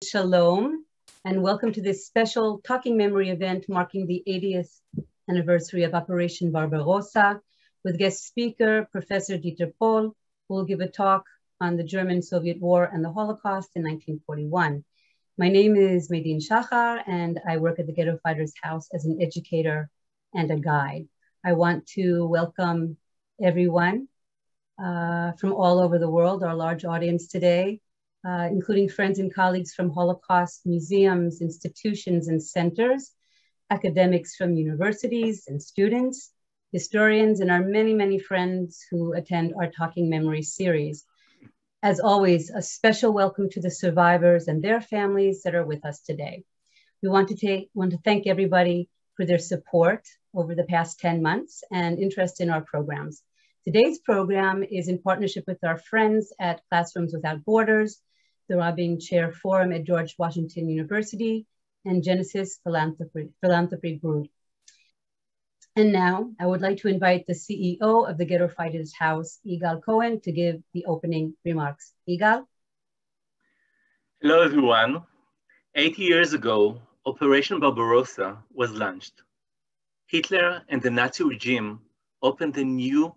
Shalom, and welcome to this special Talking Memory event marking the 80th anniversary of Operation Barbarossa, with guest speaker, Professor Dieter Pohl, who will give a talk on the German-Soviet War and the Holocaust in 1941. My name is Khmeimiy Shachar, and I work at the Ghetto Fighters House as an educator and a guide. I want to welcome everyone from all over the world, our large audience today, including friends and colleagues from Holocaust museums, institutions, and centers, academics from universities and students, historians, and our many, many friends who attend our Talking Memory series. As always, a special welcome to the survivors and their families that are with us today. We want to thank everybody for their support over the past 10 months and interest in our programs. Today's program is in partnership with our friends at Classrooms Without Borders, the Rabin Chair Forum at George Washington University, and Genesis Philanthropy Group. And now I would like to invite the CEO of the Ghetto Fighters House, Yigal Cohen, to give the opening remarks. Yigal? Hello, everyone. 80 years ago, Operation Barbarossa was launched. Hitler and the Nazi regime opened a new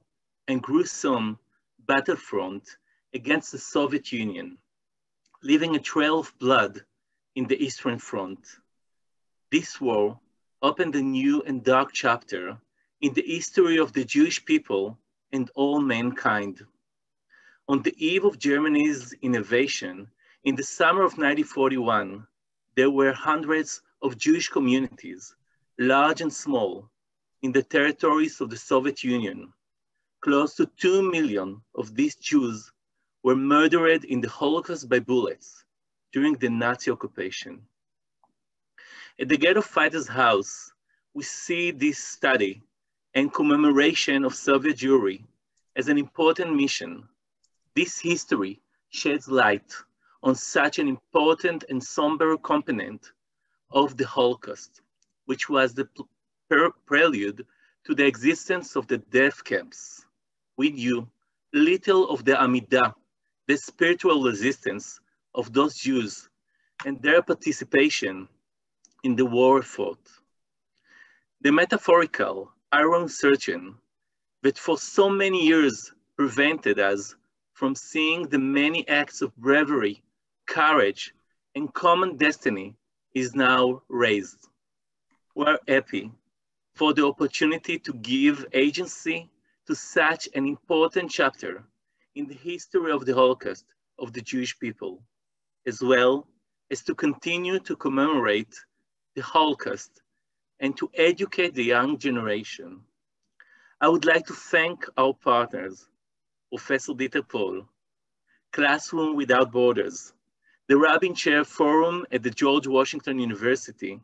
and gruesome battlefront against the Soviet Union, leaving a trail of blood in the Eastern Front. This war opened a new and dark chapter in the history of the Jewish people and all mankind. On the eve of Germany's invasion, in the summer of 1941, there were hundreds of Jewish communities, large and small, in the territories of the Soviet Union. Close to 2 million of these Jews were murdered in the Holocaust by bullets during the Nazi occupation. At the Ghetto Fighters House, we see this study and commemoration of Soviet Jewry as an important mission. This history sheds light on such an important and somber component of the Holocaust, which was the prelude to the existence of the death camps. We knew little of the Amidah, the spiritual resistance of those Jews and their participation in the war effort. The metaphorical iron curtain that for so many years prevented us from seeing the many acts of bravery, courage, and common destiny is now raised. We're happy for the opportunity to give agency to such an important chapter in the history of the Holocaust of the Jewish people, as well as to continue to commemorate the Holocaust and to educate the young generation. I would like to thank our partners, Professor Dieter Pohl, Classroom Without Borders, the Rabin Chair Forum at the George Washington University,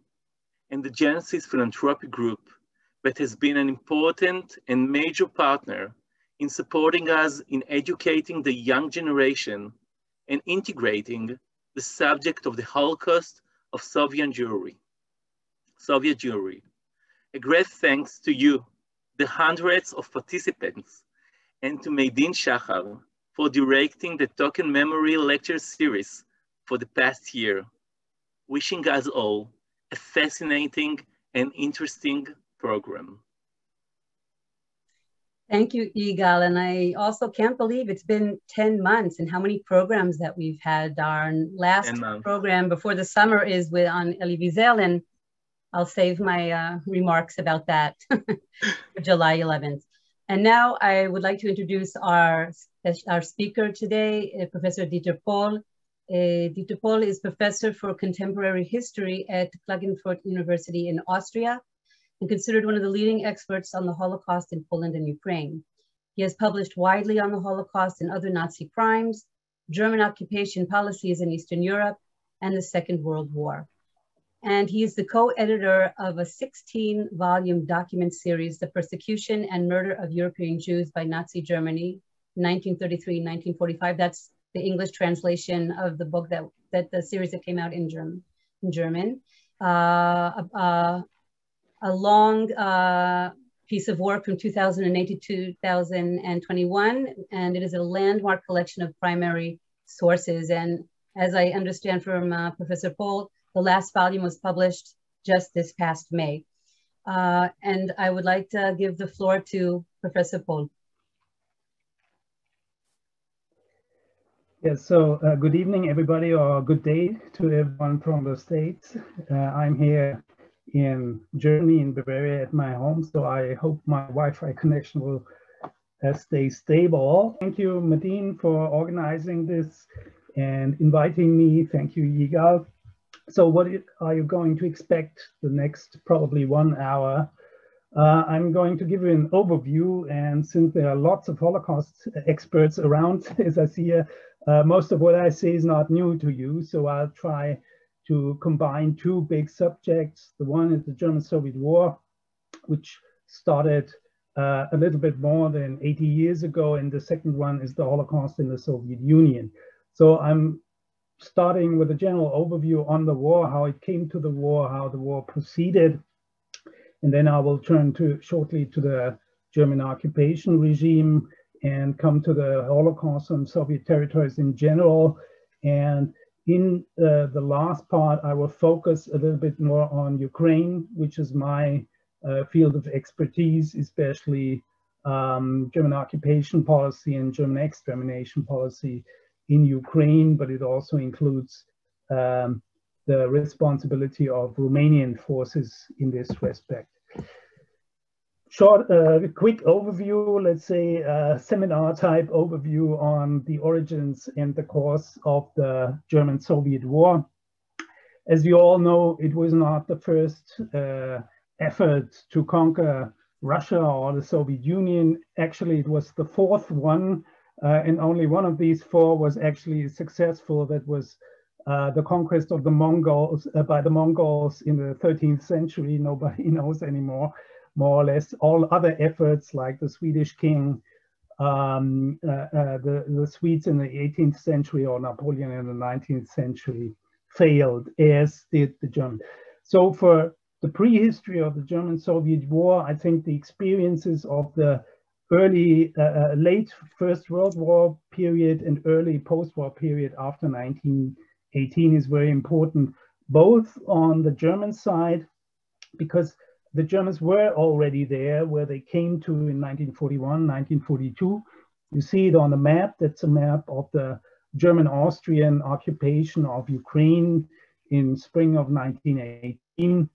and the Genesis Philanthropy Group that has been an important and major partner in supporting us in educating the young generation and integrating the subject of the Holocaust of Soviet Jewry. A great thanks to you, the hundreds of participants, and to Khmeimiy Shachar for directing the Talking Memory lecture series for the past year, wishing us all a fascinating and interesting program. Thank you, Yigal. And I also can't believe it's been 10 months and how many programs that we've had. Our last program before the summer is on Elie Wiesel, and I'll save my remarks about that for July 11th. And now I would like to introduce our speaker today, Professor Dieter Pohl. Dieter Pohl is Professor for Contemporary History at Klagenfurt University in Austria, and considered one of the leading experts on the Holocaust in Poland and Ukraine. He has published widely on the Holocaust and other Nazi crimes, German occupation policies in Eastern Europe, and the Second World War. And he is the co-editor of a 16-volume document series, The Persecution and Murder of European Jews by Nazi Germany, 1933-1945. That's the English translation of the book that the series that came out in German. A long piece of work from 2008 to 2021, and it is a landmark collection of primary sources. And As I understand from Professor Pohl, the last volume was published just this past May. And I would like to give the floor to Professor Pohl. Yes, so good evening, everybody, or good day to everyone from the States. I'm here in Germany, in Bavaria, at my home, so I hope my Wi-Fi connection will stay stable. Thank you, Madine, for organizing this and inviting me. Thank you, Yigal. So what are you going to expect the next probably 1 hour? I'm going to give you an overview, and since there are lots of Holocaust experts around, as I see here, most of what I say is not new to you, so I'll try to combine two big subjects. The one is the German-Soviet War, which started a little bit more than 80 years ago, and the second one is the Holocaust in the Soviet Union. So I'm starting with a general overview on the war, how it came to the war, how the war proceeded, and then I will turn shortly to the German occupation regime and come to the Holocaust on Soviet territories in general. And in the last part, I will focus a little bit more on Ukraine, which is my field of expertise, especially German occupation policy and German extermination policy in Ukraine, but it also includes the responsibility of Romanian forces in this respect. Short, quick overview, let's say seminar type overview on the origins and the course of the German-Soviet War. As you all know, it was not the first effort to conquer Russia or the Soviet Union. Actually, it was the fourth one, and only one of these four was actually successful. That was the conquest of the Mongols by the Mongols in the 13th century. Nobody knows anymore. More or less all other efforts like the Swedish king, the Swedes in the 18th century or Napoleon in the 19th century failed, as did the Germans. So for the prehistory of the German-Soviet War, I think the experiences of the early, late First World War period and early post-war period after 1918 is very important, both on the German side, because the Germans were already there where they came to in 1941, 1942. You see it on the map. That's a map of the German-Austrian occupation of Ukraine in spring of 1918.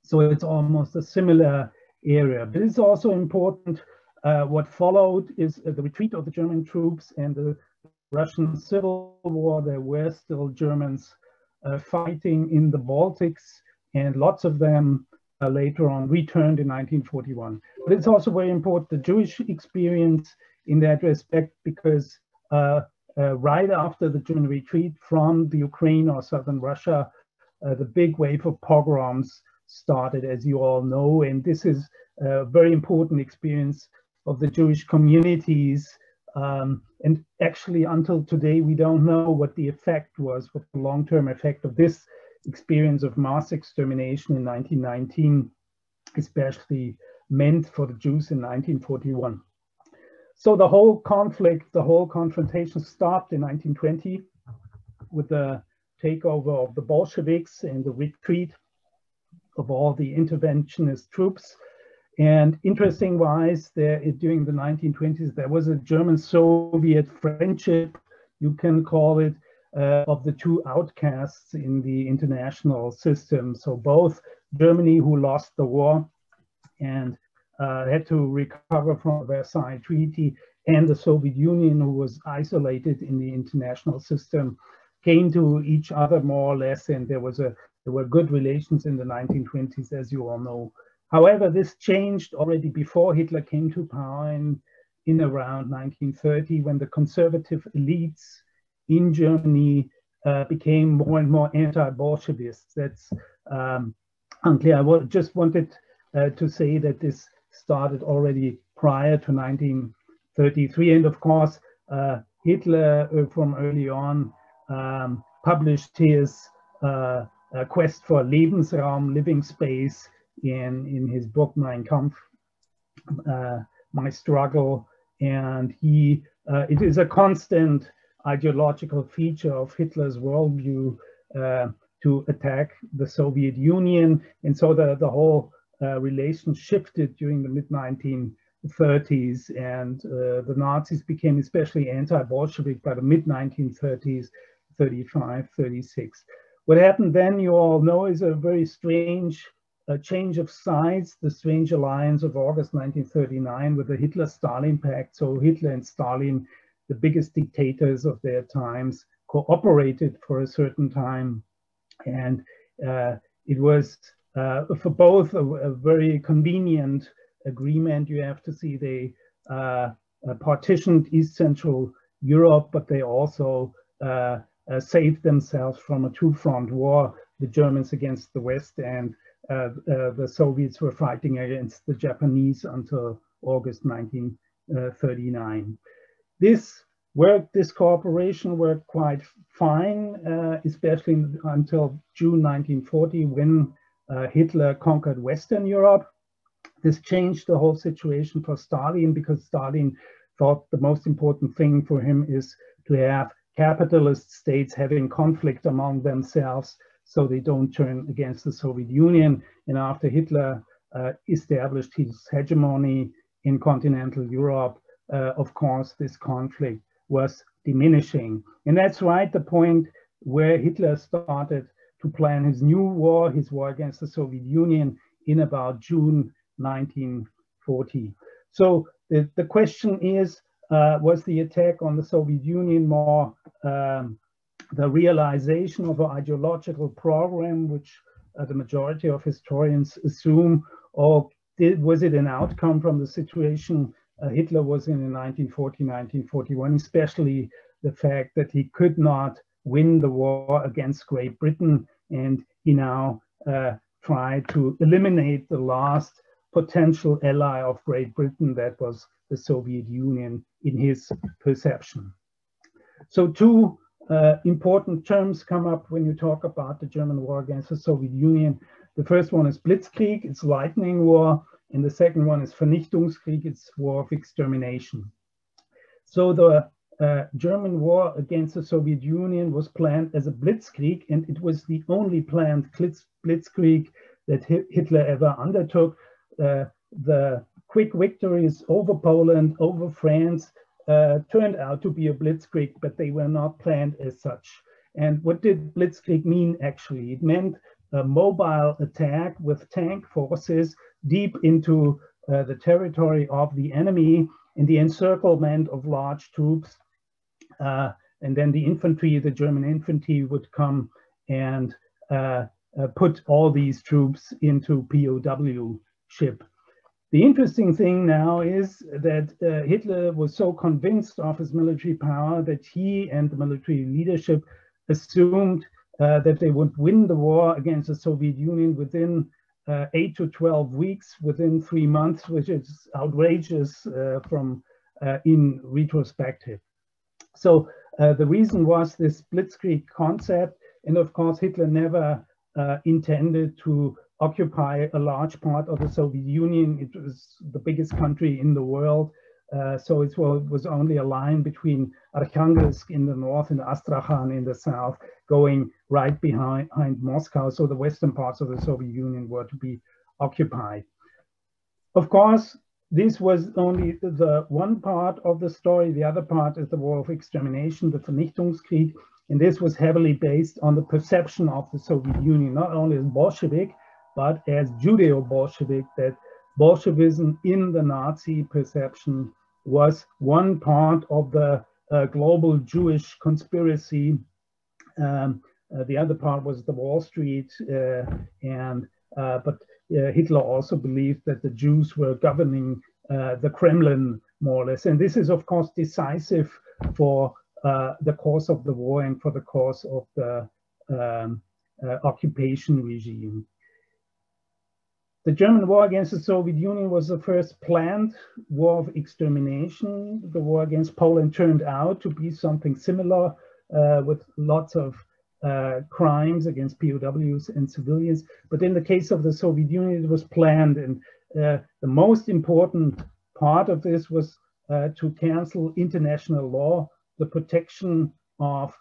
So it's almost a similar area. But it's also important, what followed is the retreat of the German troops and the Russian Civil War. There were still Germans fighting in the Baltics, and lots of them later on returned in 1941. But it's also very important, the Jewish experience in that respect, because right after the German retreat from the Ukraine or southern Russia, the big wave of pogroms started, as you all know, and this is a very important experience of the Jewish communities. And actually, until today, we don't know what the effect was, what the long-term effect of this experience of mass extermination in 1919, especially meant for the Jews in 1941. So the whole conflict, the whole confrontation stopped in 1920 with the takeover of the Bolsheviks and the retreat of all the interventionist troops. And interesting wise, during the 1920s, there was a German-Soviet friendship, you can call it, of the two outcasts in the international system. So both Germany, who lost the war and had to recover from the Versailles Treaty, and the Soviet Union, who was isolated in the international system, came to each other more or less, and there were good relations in the 1920s, as you all know. However, this changed already before Hitler came to power in around 1930, when the conservative elites in Germany became more and more anti-Bolshevists. That's unclear. I just wanted to say that this started already prior to 1933. And of course, Hitler from early on published his quest for Lebensraum, living space, in his book Mein Kampf, My Struggle. And it is a constant ideological feature of Hitler's worldview to attack the Soviet Union. And so the whole relation shifted during the mid-1930s, and the Nazis became especially anti-Bolshevik by the mid-1930s, 35, 36. What happened then, you all know, is a very strange change of sides, the strange alliance of August 1939 with the Hitler-Stalin Pact. So Hitler and Stalin, the biggest dictators of their times, cooperated for a certain time. And it was for both a very convenient agreement. You have to see they partitioned East Central Europe, but they also saved themselves from a two-front war, the Germans against the West, and the Soviets were fighting against the Japanese until August 1939. This cooperation worked quite fine, especially until June 1940, when Hitler conquered Western Europe. This changed the whole situation for Stalin, because Stalin thought the most important thing for him is to have capitalist states having conflict among themselves so they don't turn against the Soviet Union. And after Hitler established his hegemony in continental Europe, of course, this conflict was diminishing. And that's right, the point where Hitler started to plan his new war, his war against the Soviet Union, in about June 1940. So the question is, was the attack on the Soviet Union more the realization of an ideological program, which the majority of historians assume, or was it an outcome from the situation Hitler was in 1940, 1941, especially the fact that he could not win the war against Great Britain, and he now tried to eliminate the last potential ally of Great Britain, that was the Soviet Union, in his perception. So two important terms come up when you talk about the German war against the Soviet Union. The first one is Blitzkrieg, it's lightning war, and the second one is Vernichtungskrieg, it's war of extermination. So the German war against the Soviet Union was planned as a Blitzkrieg, and it was the only planned Blitzkrieg that Hitler ever undertook. The quick victories over Poland, over France, turned out to be a blitzkrieg, but they were not planned as such. And what did blitzkrieg mean actually? It meant a mobile attack with tank forces deep into the territory of the enemy, and the encirclement of large troops. And then the infantry, the German infantry, would come and put all these troops into POW ship. The interesting thing now is that Hitler was so convinced of his military power that he and the military leadership assumed that they would win the war against the Soviet Union within 8 to 12 weeks, within 3 months, which is outrageous in retrospective. So the reason was this blitzkrieg concept, and of course Hitler never intended to occupy a large part of the Soviet Union. It was the biggest country in the world. So it was only a line between Arkhangelsk in the north and Astrakhan in the south, going right behind Moscow. So the western parts of the Soviet Union were to be occupied. Of course, this was only the one part of the story. The other part is the war of extermination, the Vernichtungskrieg. And this was heavily based on the perception of the Soviet Union, not only as Bolshevik, but as Judeo-Bolshevik, that Bolshevism in the Nazi perception was one part of the global Jewish conspiracy. The other part was the Wall Street, but Hitler also believed that the Jews were governing the Kremlin, more or less. And this is, of course, decisive for the course of the war and for the course of the occupation regime. The German war against the Soviet Union was the first planned war of extermination. The war against Poland turned out to be something similar, with lots of crimes against POWs and civilians. But in the case of the Soviet Union, it was planned. And the most important part of this was to cancel international law the protection of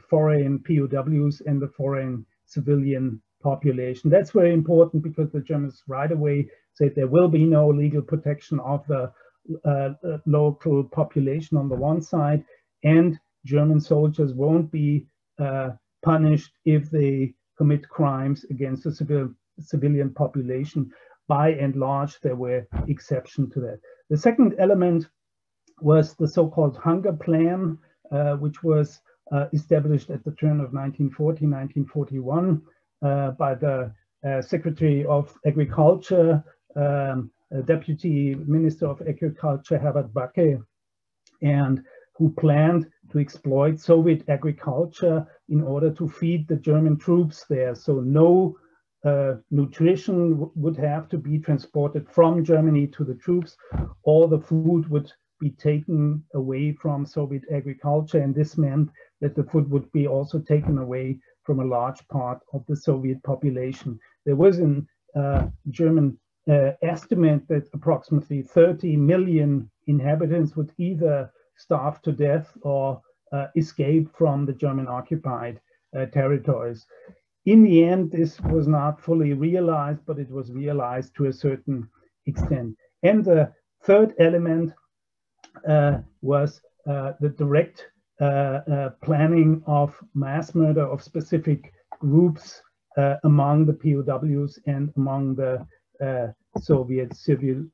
foreign POWs and the foreign civilian population. That's very important because the Germans right away said there will be no legal protection of the local population on the one side, and German soldiers won't be punished if they commit crimes against the civilian population. By and large, there were exceptions to that. The second element was the so-called hunger plan, which was established at the turn of 1940, 1941 by the Secretary of Agriculture, Deputy Minister of Agriculture, Herbert Backe, and who planned to exploit Soviet agriculture in order to feed the German troops there. So no nutrition would have to be transported from Germany to the troops. All the food would be taken away from Soviet agriculture, and this meant that the food would be also taken away from a large part of the Soviet population. There was a German estimate that approximately 30 million inhabitants would either starve to death or escape from the German occupied territories. In the end, this was not fully realized, but it was realized to a certain extent. And the third element was the direct planning of mass murder of specific groups among the POWs and among the Soviet civil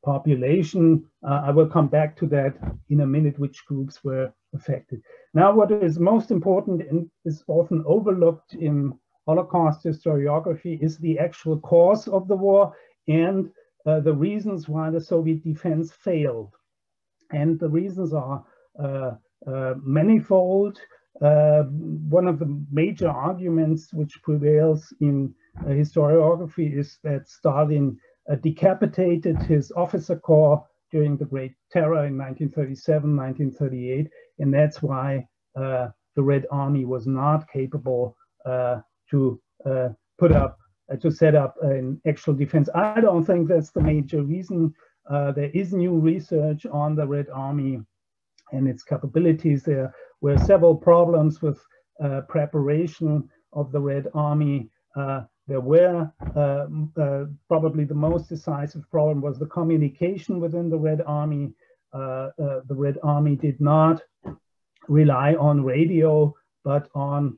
population. I will come back to that in a minute, which groups were affected. Now, what is most important and is often overlooked in Holocaust historiography is the actual cause of the war and the reasons why the Soviet defense failed. And the reasons are manifold. One of the major arguments which prevails in historiography is that Stalin decapitated his officer corps during the Great Terror in 1937, 1938, and that's why the Red Army was not capable to set up an actual defense. I don't think that's the major reason. There is new research on the Red Army and its capabilities. There were several problems with preparation of the Red Army. There were probably the most decisive problem was the communication within the Red Army. The Red Army did not rely on radio, but on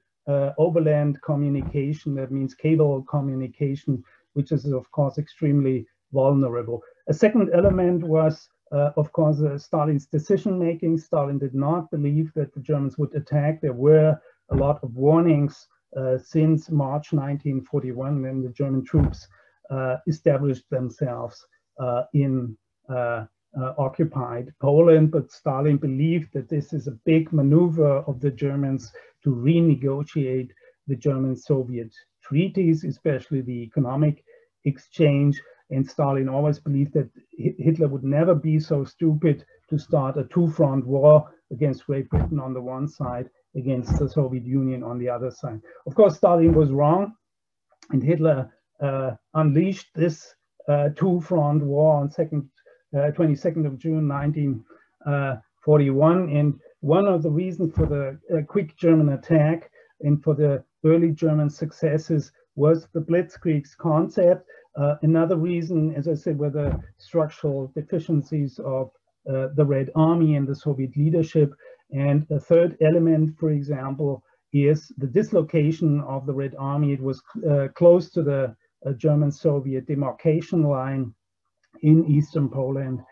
overland communication. That means cable communication, which is of course extremely vulnerable. A second element was, of course, Stalin's decision making. Stalin did not believe that the Germans would attack. There were a lot of warnings since March 1941, when the German troops established themselves in occupied Poland. But Stalin believed that this is a big maneuver of the Germans to renegotiate the German-Soviet treaties, especially the economic exchange. And Stalin always believed that Hitler would never be so stupid to start a two-front war against Great Britain on the one side, against the Soviet Union on the other side. Of course, Stalin was wrong, and Hitler unleashed this two-front war on 22nd of June 1941. And one of the reasons for the quick German attack and for the early German successes was the Blitzkrieg's concept. Another reason, as I said, were the structural deficiencies of the Red Army and the Soviet leadership. And a third element, for example, is the dislocation of the Red Army. It was close to the German-Soviet demarcation line in eastern Poland,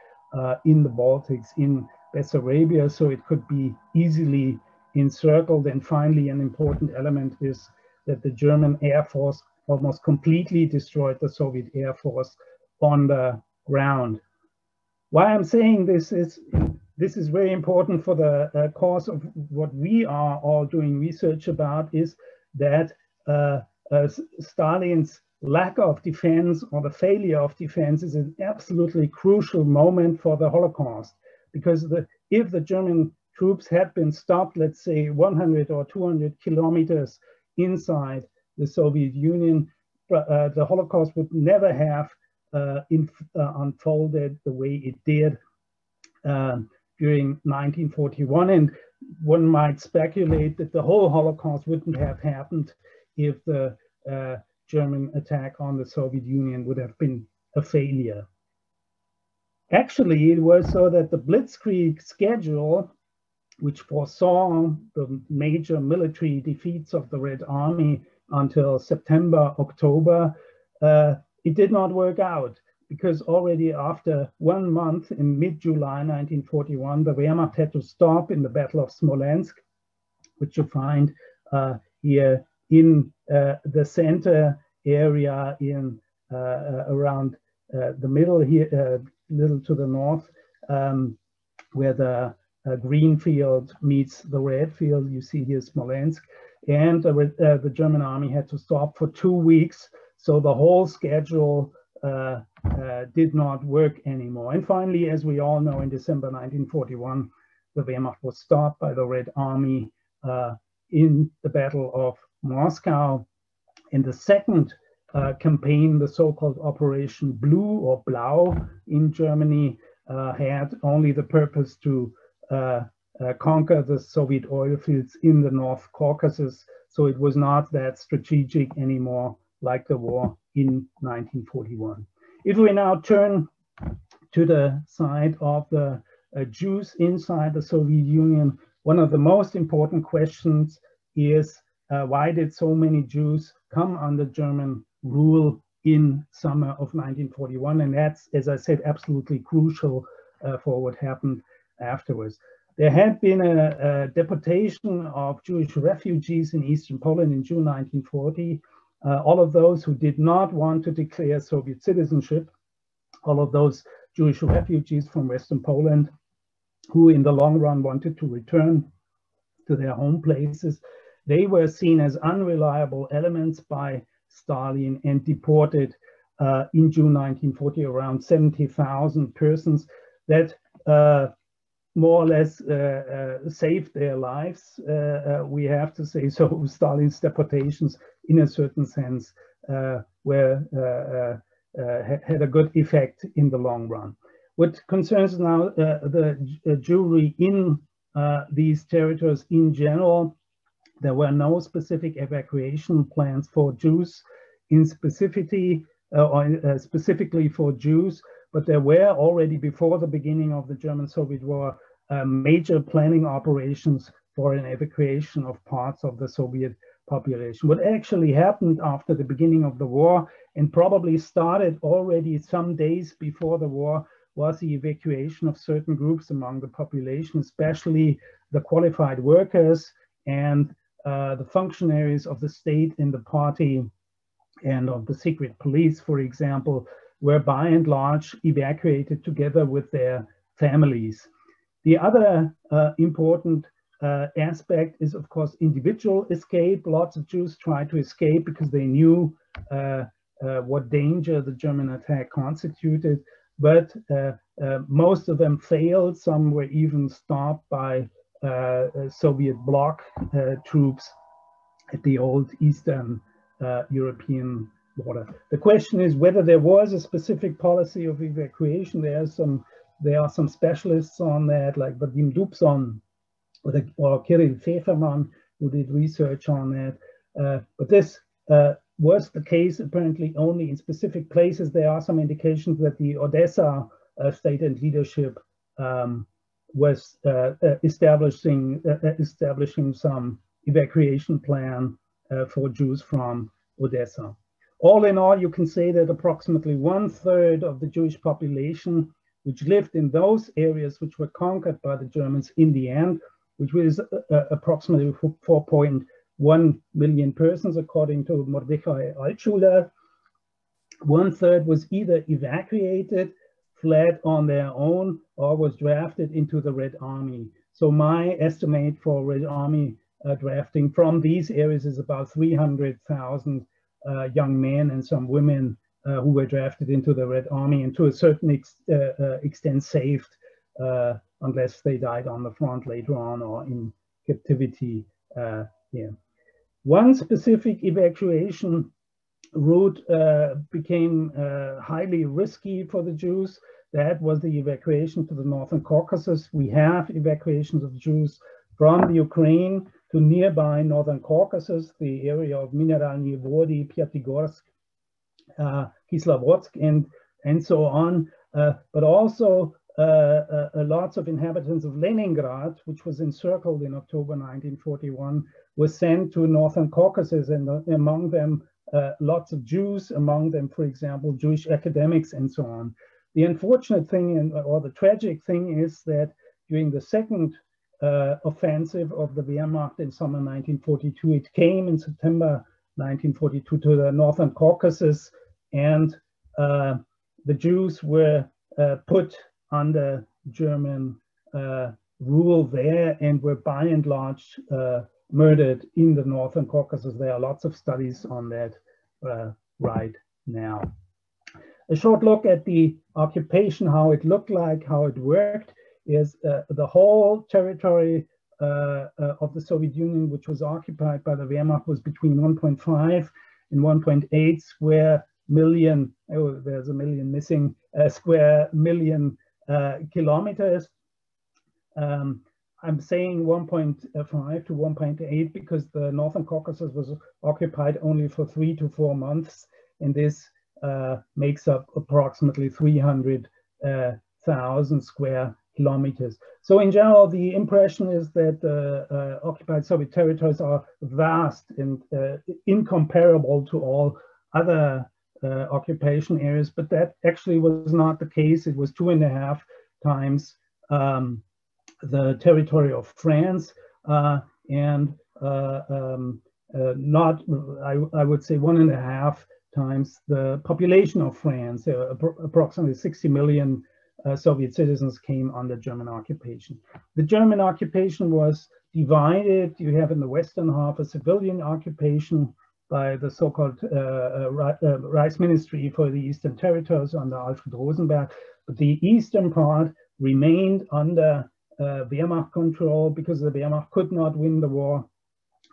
in the Baltics, in Bessarabia, so it could be easily encircled. And finally, an important element is that the German Air Force almost completely destroyed the Soviet Air Force on the ground. Why I'm saying this is very important for the cause of what we are all doing research about, is that Stalin's lack of defense, or the failure of defense, is an absolutely crucial moment for the Holocaust. Because if the German troops had been stopped, let's say 100 or 200 kilometers inside the Soviet Union, the Holocaust would never have unfolded the way it did. during 1941. And one might speculate that the whole Holocaust wouldn't have happened if the German attack on the Soviet Union would have been a failure. Actually, it was so that the Blitzkrieg schedule, which foresaw the major military defeats of the Red Army until September, October, it did not work out, because already after 1 month in mid-July 1941, the Wehrmacht had to stop in the Battle of Smolensk, which you find here in the center area in around the middle here, little to the north, where the green field meets the red field. You see here Smolensk. And the German army had to stop for 2 weeks. So the whole schedule did not work anymore. And finally, as we all know, in December 1941, the Wehrmacht was stopped by the Red Army in the Battle of Moscow. And the second campaign, the so-called Operation Blue or Blau in Germany, had only the purpose to conquer the Soviet oil fields in the North Caucasus. So it was not that strategic anymore like the war in 1941. If we now turn to the side of the Jews inside the Soviet Union, one of the most important questions is why did so many Jews come under German rule in summer of 1941? And that's, as I said, absolutely crucial for what happened afterwards. There had been a deportation of Jewish refugees in Eastern Poland in June 1940. All of those who did not want to declare Soviet citizenship, all of those Jewish refugees from Western Poland who in the long run wanted to return to their home places, they were seen as unreliable elements by Stalin and deported in June 1940, around 70,000 persons that more or less saved their lives. We have to say so. Stalin's deportations, in a certain sense, had a good effect in the long run. What concerns now the Jewry in these territories in general, there were no specific evacuation plans for Jews in specifically for Jews, but there were already before the beginning of the German-Soviet War major planning operations for an evacuation of parts of the Soviet population. What actually happened after the beginning of the war, and probably started already some days before the war, was the evacuation of certain groups among the population, especially the qualified workers and the functionaries of the state and the party and of the secret police, for example, were by and large evacuated together with their families. The other important aspect is, of course, individual escape. Lots of Jews tried to escape because they knew what danger the German attack constituted, but most of them failed. Some were even stopped by Soviet bloc troops at the old Eastern European border. The question is whether there was a specific policy of evacuation. There are some specialists on that, like Vadim Dubson or Kirill Pfefferman, who did research on that. But this was the case apparently only in specific places. There are some indications that the Odessa state and leadership was establishing some evacuation plan for Jews from Odessa. All in all, you can say that approximately 1/3 of the Jewish population which lived in those areas which were conquered by the Germans in the end, which was approximately 4.1 million persons, according to Mordechai Altshuler, 1/3 was either evacuated, fled on their own, or was drafted into the Red Army. So my estimate for Red Army drafting from these areas is about 300,000 young men and some women who were drafted into the Red Army, and to a certain extent saved, unless they died on the front later on or in captivity here. One specific evacuation route became highly risky for the Jews. that was the evacuation to the Northern Caucasus. We have evacuations of Jews from the Ukraine to nearby Northern Caucasus, the area of Mineralny Vody, Pyatigorsk, Kislovodsk, and so on, but also lots of inhabitants of Leningrad, which was encircled in October 1941, were sent to Northern Caucasus, and among them lots of Jews, among them, for example, Jewish academics and so on. The unfortunate thing, or the tragic thing, is that during the second offensive of the Wehrmacht in summer 1942, it came in September 1942 to the Northern Caucasus, and the Jews were put under German rule there and were by and large murdered in the Northern Caucasus. There are lots of studies on that right now. A short look at the occupation, how it looked like, how it worked, is the whole territory of the Soviet Union, which was occupied by the Wehrmacht, was between 1.5 and 1.8 square million, oh, there's a million missing, square million kilometers. I'm saying 1.5 to 1.8 because the Northern Caucasus was occupied only for 3 to 4 months, and this makes up approximately 300,000 square kilometers. So in general, the impression is that occupied Soviet territories are vast and incomparable to all other occupation areas, but that actually was not the case. It was 2.5 times the territory of France, and not, I would say, 1.5 times the population of France. Approximately 60 million Soviet citizens came under German occupation. The German occupation was divided. You have in the western half a civilian occupation by the so-called Reichsministry for the Eastern Territories under Alfred Rosenberg. But the eastern part remained under Wehrmacht control because the Wehrmacht could not win the war,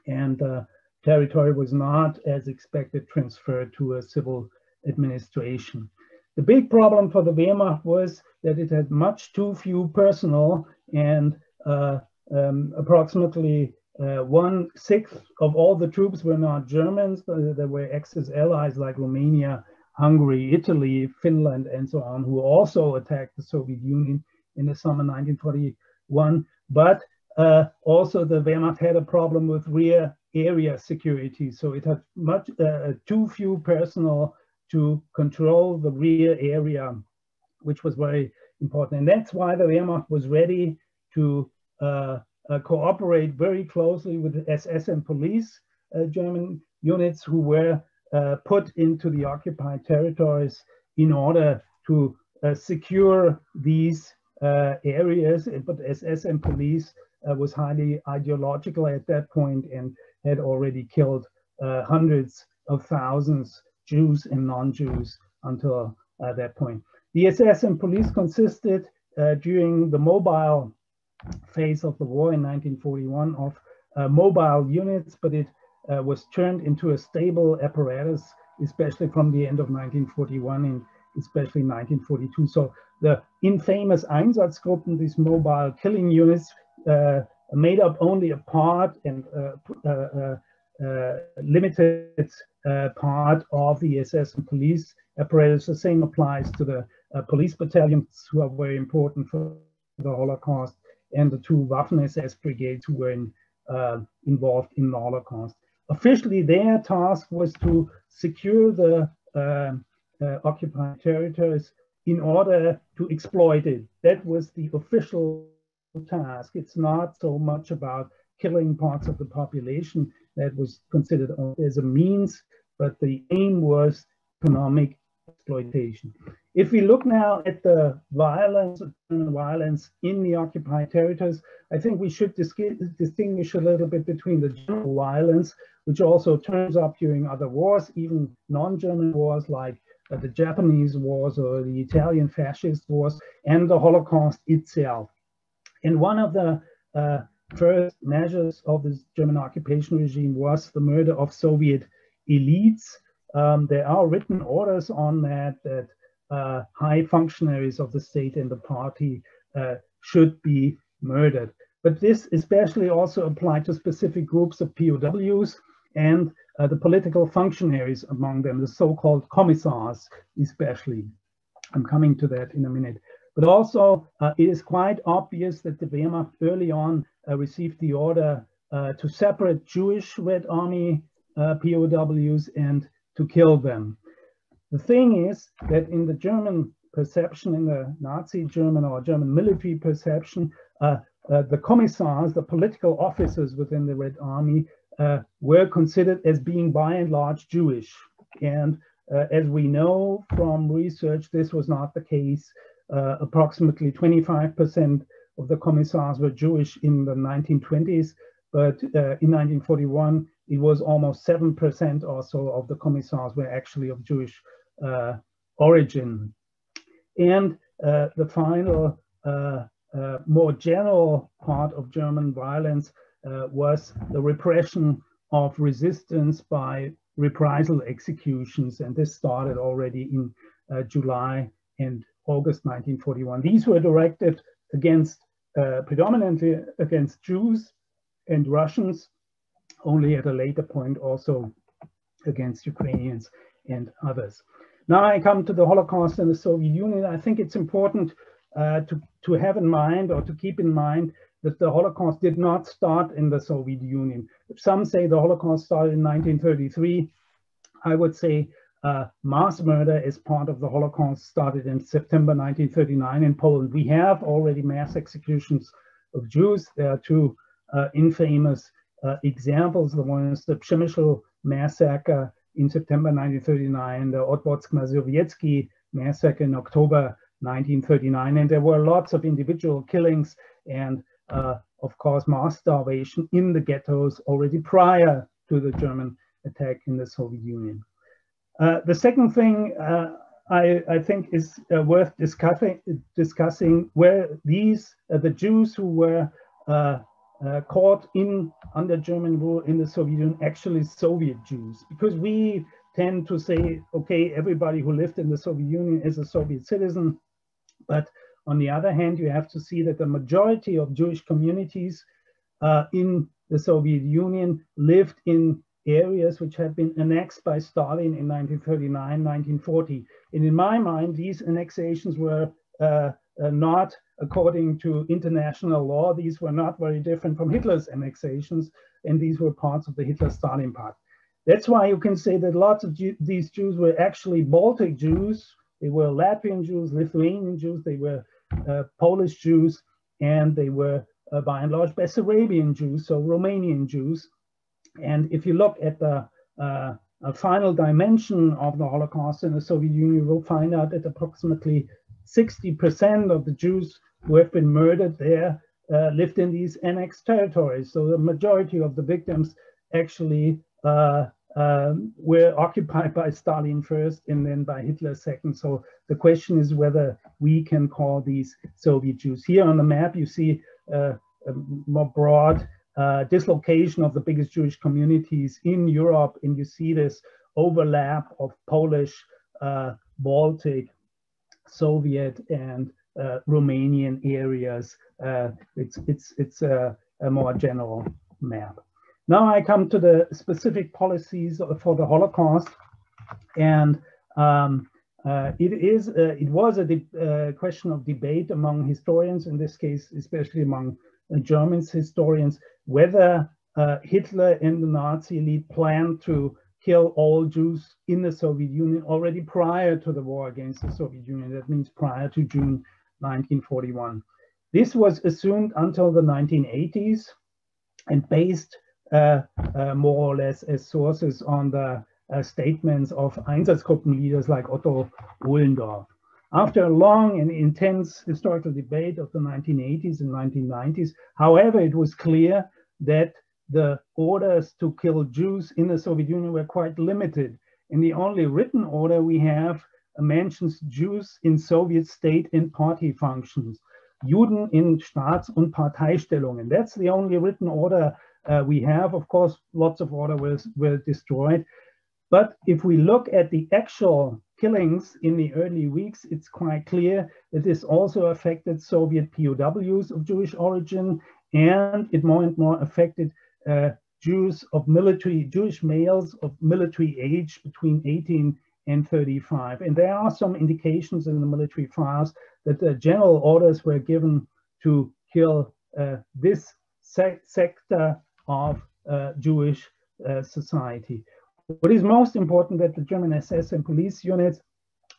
and territory was not, as expected, transferred to a civil administration. The big problem for the Wehrmacht was that it had much too few personnel, and approximately 1/6 of all the troops were not Germans. There were Axis allies like Romania, Hungary, Italy, Finland, and so on, who also attacked the Soviet Union in the summer 1941. But also the Wehrmacht had a problem with rear area security. So it had much too few personnel to control the rear area, which was very important. And that's why the Wehrmacht was ready to cooperate very closely with the SS and police German units who were put into the occupied territories in order to secure these areas. But SS and police was highly ideological at that point and had already killed hundreds of thousands, Jews and non-Jews, until that point. The SS and police consisted during the mobile phase of the war in 1941 of mobile units, but it was turned into a stable apparatus, especially from the end of 1941 and especially 1942. So the infamous Einsatzgruppen, these mobile killing units, made up only a part and limited part of the SS and police apparatus. The same applies to the police battalions, who are very important for the Holocaust, and the 2 Waffen-SS brigades who were involved in the Holocaust. Officially, their task was to secure the occupied territories in order to exploit it. That was the official task. It's not so much about killing parts of the population. That was considered as a means, but the aim was economic exploitation. If we look now at the violence in the occupied territories, I think we should distinguish a little bit between the general violence, which also turns up during other wars, even non-German wars like the Japanese wars or the Italian fascist wars, and the Holocaust itself. And one of the first measures of this German occupation regime was the murder of Soviet elites. There are written orders on that high functionaries of the state and the party should be murdered. But this especially also applied to specific groups of POWs and the political functionaries among them, the so-called commissars especially. I'm coming to that in a minute. But also, it is quite obvious that the Wehrmacht early on received the order to separate Jewish Red Army POWs and to kill them. The thing is that in the German perception, in the Nazi German or German military perception, the commissars, the political officers within the Red Army, were considered as being by and large Jewish. And as we know from research, this was not the case. Approximately 25% of the commissars were Jewish in the 1920s, but in 1941, it was almost 7% or so of the commissars were actually of Jewish origin. And the final, more general part of German violence was the repression of resistance by reprisal executions, and this started already in July and August 1941. These were directed against, predominantly against Jews and Russians, only at a later point also against Ukrainians and others. Now I come to the Holocaust and the Soviet Union. I think it's important to have in mind, or to keep in mind, that the Holocaust did not start in the Soviet Union. Some say the Holocaust started in 1933. I would say mass murder as part of the Holocaust started in September 1939 in Poland. We have already mass executions of Jews. There are two infamous examples. The one is the Khmeimiy massacre in September 1939, the Odessa massacre in October 1939, and there were lots of individual killings and of course mass starvation in the ghettos already prior to the German attack in the Soviet Union. The second thing I think is worth discussing were these the Jews who were caught under German rule in the Soviet Union actually Soviet Jews, because we tend to say, okay, everybody who lived in the Soviet Union is a Soviet citizen. But on the other hand, you have to see that the majority of Jewish communities in the Soviet Union lived in areas which had been annexed by Stalin in 1939, 1940. And in my mind, these annexations were not according to international law. These were not very different from Hitler's annexations, and these were parts of the Hitler-Stalin Pact. That's why you can say that lots of these Jews were actually Baltic Jews. They were Latvian Jews, Lithuanian Jews, they were Polish Jews, and they were by and large Bessarabian Jews, so Romanian Jews. And if you look at the final dimension of the Holocaust in the Soviet Union, you will find out that approximately 60% of the Jews who have been murdered there lived in these annexed territories. So the majority of the victims actually were occupied by Stalin first and then by Hitler second. So the question is whether we can call these Soviet Jews. Here on the map, you see a more broad dislocation of the biggest Jewish communities in Europe, and you see this overlap of Polish, Baltic, Soviet, and Romanian areas. It's a more general map. Now I come to the specific policies for the Holocaust, and it was a question of debate among historians, in this case, especially among German historians, whether Hitler and the Nazi elite planned to kill all Jews in the Soviet Union already prior to the war against the Soviet Union. That means prior to June 1941. This was assumed until the 1980s and based more or less as sources on the statements of Einsatzgruppen leaders like Otto Ohlendorf. After a long and intense historical debate of the 1980s and 1990s, however, it was clear that the orders to kill Jews in the Soviet Union were quite limited. And the only written order we have mentions Jews in Soviet state and party functions. Juden in Staats- und Parteistellungen. That's the only written order we have. Of course, lots of orders were destroyed. But if we look at the actual killings in the early weeks, it's quite clear that this also affected Soviet POWs of Jewish origin, and it more and more affected Jewish males of military age between 18 and 35. And there are some indications in the military files that the general orders were given to kill this sector of Jewish society. What is most important that the German SS and police units,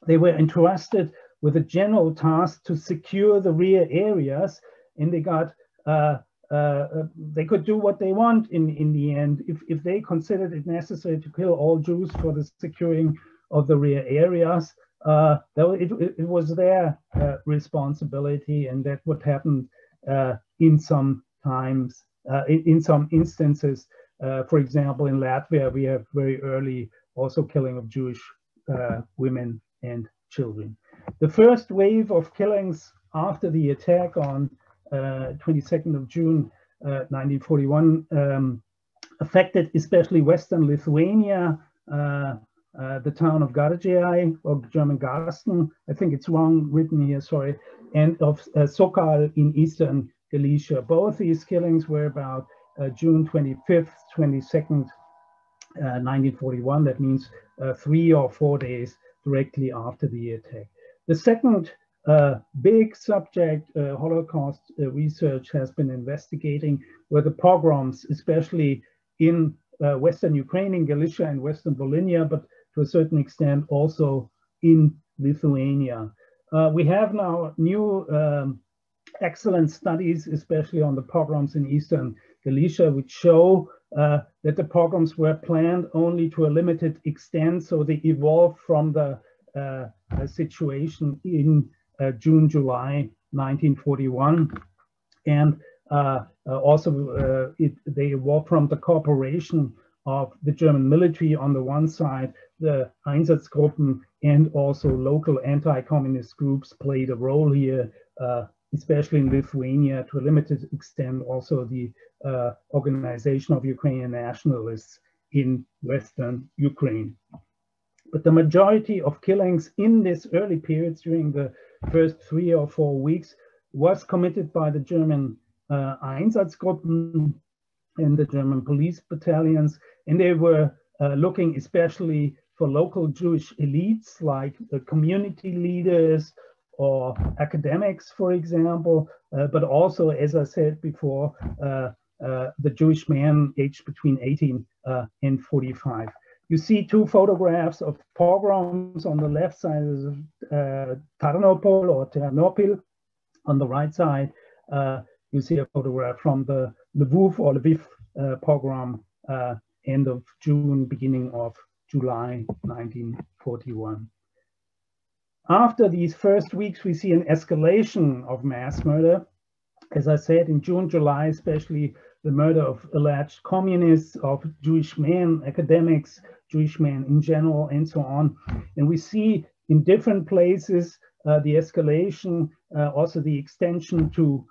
they were entrusted with a general task to secure the rear areas, and they got they could do what they want in the end. If they considered it necessary to kill all Jews for the securing of the rear areas, it was their responsibility, and that would happen in some times, in some instances. For example, in Latvia, we have very early also killing of Jewish women and children. The first wave of killings after the attack on 22nd of June 1941 affected especially Western Lithuania, the town of Gardziai, or German Garsten, I think it's wrong written here, sorry, and of Sokal in Eastern Galicia. Both these killings were about June 25th, 22nd, 1941. That means 3 or 4 days directly after the attack. The second big subject Holocaust research has been investigating were the pogroms, especially in Western Ukraine, in Galicia and Western Volhynia, but to a certain extent also in Lithuania. We have now new excellent studies, especially on the pogroms in Eastern Galicia, which show that the pogroms were planned only to a limited extent, so they evolved from the situation in June, July 1941, and also they evolved from the cooperation of the German military on the one side, the Einsatzgruppen, and also local anti-communist groups played a role here, especially in Lithuania, to a limited extent also the organization of Ukrainian nationalists in Western Ukraine. But the majority of killings in this early periods during the first 3 or 4 weeks was committed by the German Einsatzgruppen and the German police battalions, and they were looking especially for local Jewish elites like community leaders or academics, for example, but also, as I said before, the Jewish man aged between 18 and 45. You see 2 photographs of pogroms. On the left side is Tarnopol or Ternopil. On the right side, you see a photograph from the Lviv pogrom, end of June, beginning of July 1941. After these first weeks, we see an escalation of mass murder. As I said, in June, July, especially the murder of alleged communists, of Jewish men, academics, Jewish men in general, and so on. And we see in different places the escalation, also the extension to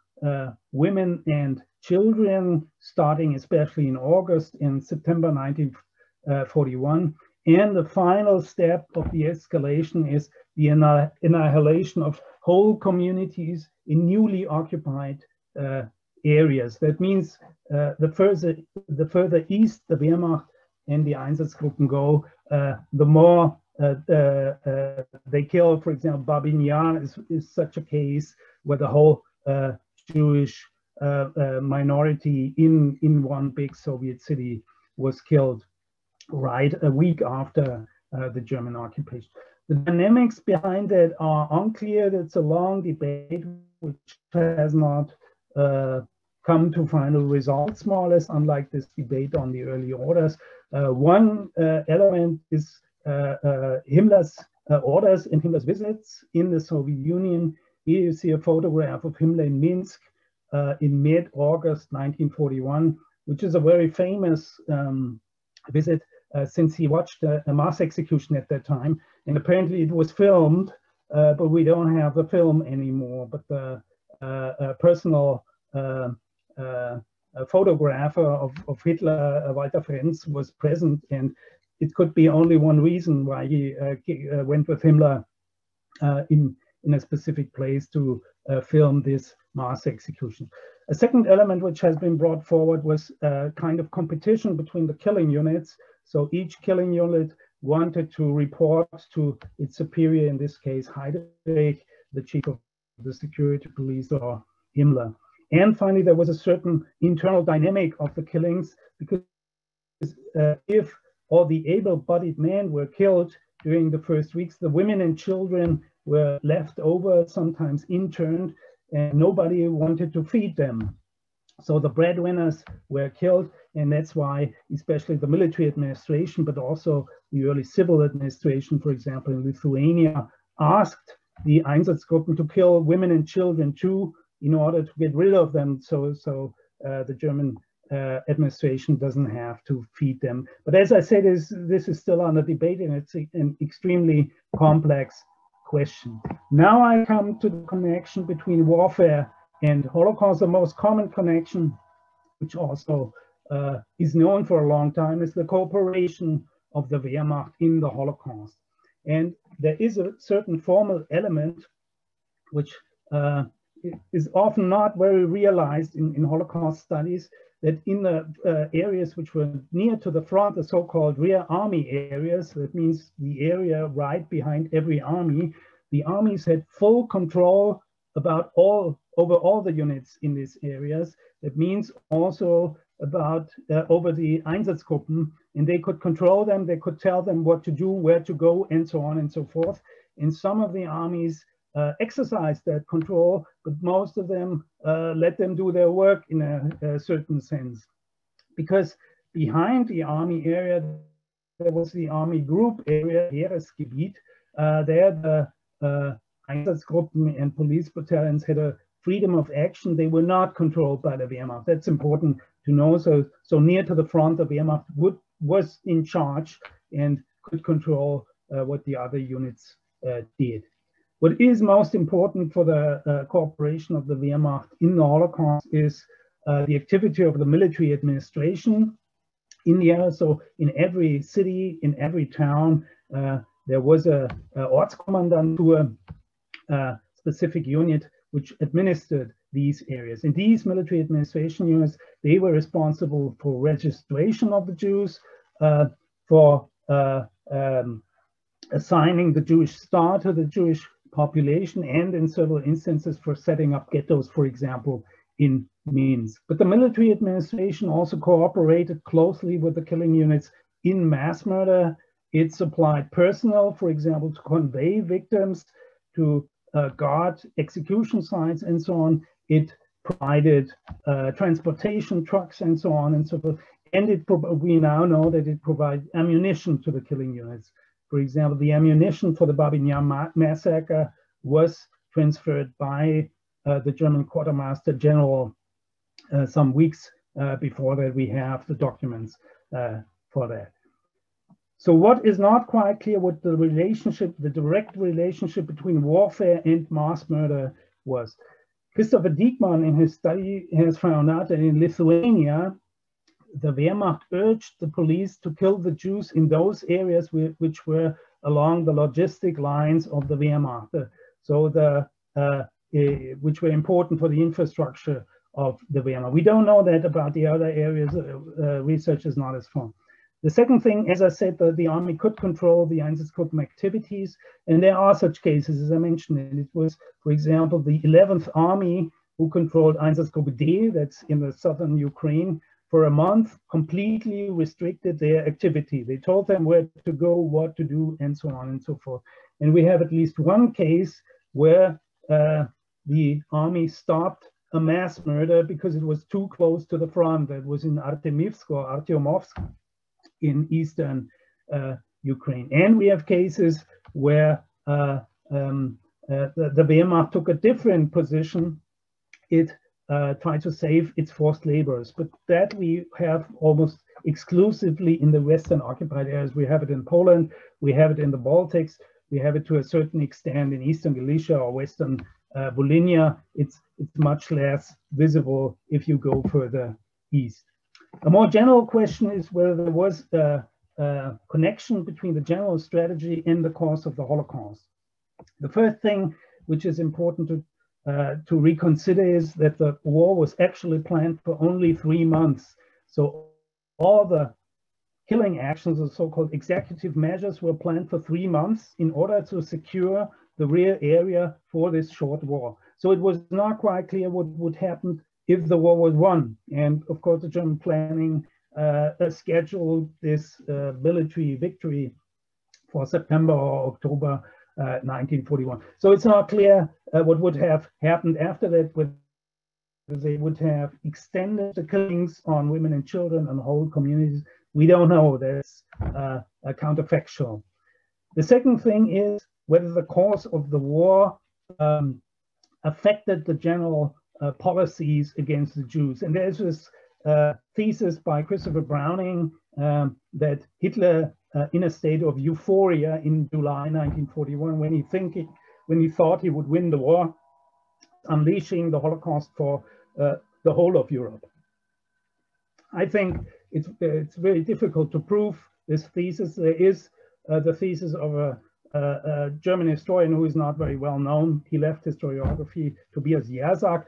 women and children, starting especially in August and September 1941. And the final step of the escalation is the annihilation of whole communities in newly occupied areas. That means the further east the Wehrmacht and the Einsatzgruppen go, the more they kill. For example, Babin Yar is such a case where the whole Jewish minority in one big Soviet city was killed right a week after the German occupation. The dynamics behind that are unclear. It's a long debate which has not come to final results, more or less, unlike this debate on the early orders. One element is Himmler's orders and Himmler's visits in the Soviet Union. Here you see a photograph of Himmler in Minsk in mid-August 1941, which is a very famous visit since he watched a mass execution at that time. And apparently it was filmed, but we don't have the film anymore. But the personal photographer of Hitler, Walter Frenz, was present, and it could be only one reason why he went with Himmler in a specific place to film this mass execution. A second element which has been brought forward was a kind of competition between the killing units. So each killing unit wanted to report to its superior, in this case, Heydrich, the chief of the security police, or Himmler. And finally, there was a certain internal dynamic of the killings, because if all the able-bodied men were killed during the first weeks, the women and children were left over, sometimes interned, and nobody wanted to feed them. So the breadwinners were killed, and that's why especially the military administration, but also the early civil administration, for example, in Lithuania, asked the Einsatzgruppen to kill women and children too, in order to get rid of them, so the German administration doesn't have to feed them. But as I said, this is still under debate, and it's an extremely complex question. Now I come to the connection between warfare and Holocaust. The most common connection, which also is known for a long time, is the cooperation of the Wehrmacht in the Holocaust. And there is a certain formal element which is often not very realized in Holocaust studies, that in the areas which were near to the front, the so-called rear army areas, that means the area right behind every army, the armies had full control over all the units in these areas. That means also about over the Einsatzgruppen, and they could control them, they could tell them what to do, where to go, and so on and so forth. And some of the armies exercised that control, but most of them let them do their work in a certain sense. Because behind the army area, there was the army group area, Heeresgebiet. There the Einsatzgruppen and police battalions had a freedom of action. They were not controlled by the Wehrmacht. That's important to know. So near to the front, the Wehrmacht was in charge and could control what the other units did. What is most important for the cooperation of the Wehrmacht in the Holocaust is the activity of the military administration in the area. So in every city, in every town, there was a Ortskommandant, a specific unit which administered these areas. And these military administration units, they were responsible for registration of the Jews, for assigning the Jewish star to the Jewish population, and in several instances for setting up ghettos, for example, in Minsk. But the military administration also cooperated closely with the killing units in mass murder. It supplied personnel, for example, to convey victims, to guard execution sites, and so on. It provided transportation trucks and so on and so forth. And we now know that it provided ammunition to the killing units. For example, the ammunition for the Babinyan massacre was transferred by the German quartermaster general some weeks before that. We have the documents for that. So what is not quite clear what the relationship, the direct relationship between warfare and mass murder was. Christopher Diekmann in his study has found out that in Lithuania, the Wehrmacht urged the police to kill the Jews in those areas which were along the logistic lines of the Wehrmacht, which were important for the infrastructure of the Wehrmacht. We don't know that about the other areas. Research is not as strong. The second thing, as I said, the army could control the Einsatzgruppen activities, and there are such cases, as I mentioned. And it was, for example, the 11th Army who controlled Einsatzgruppe D, that's in the southern Ukraine, for a month, completely restricted their activity. They told them where to go, what to do, and so on and so forth. And we have at least one case where the army stopped a mass murder because it was too close to the front. That was in Artemivsk or Artyomovsk in eastern Ukraine. And we have cases where the Wehrmacht took a different position. It tried to save its forced laborers, but that we have almost exclusively in the Western occupied areas. We have it in Poland, we have it in the Baltics, we have it to a certain extent in Eastern Galicia or Western Volhynia. It's much less visible if you go further east. A more general question is whether there was connection between the general strategy and the cause of the Holocaust. The first thing which is important to reconsider is that the war was actually planned for only 3 months. So all the killing actions, the so-called executive measures, were planned for 3 months in order to secure the rear area for this short war. So it was not quite clear what would happen if the war was won. And of course, the German planning scheduled this military victory for September or October 1941. So it's not clear what would have happened after that, whether they would have extended the killings on women and children and whole communities. We don't know. That's counterfactual. The second thing is whether the cause of the war affected the general policies against the Jews. And there's this thesis by Christopher Browning that Hitler, in a state of euphoria in July 1941, when he thought he would win the war, unleashing the Holocaust for the whole of Europe. I think it's very difficult to prove this thesis. There is the thesis of a German historian who is not very well known. He left historiography, Tobias Jersak,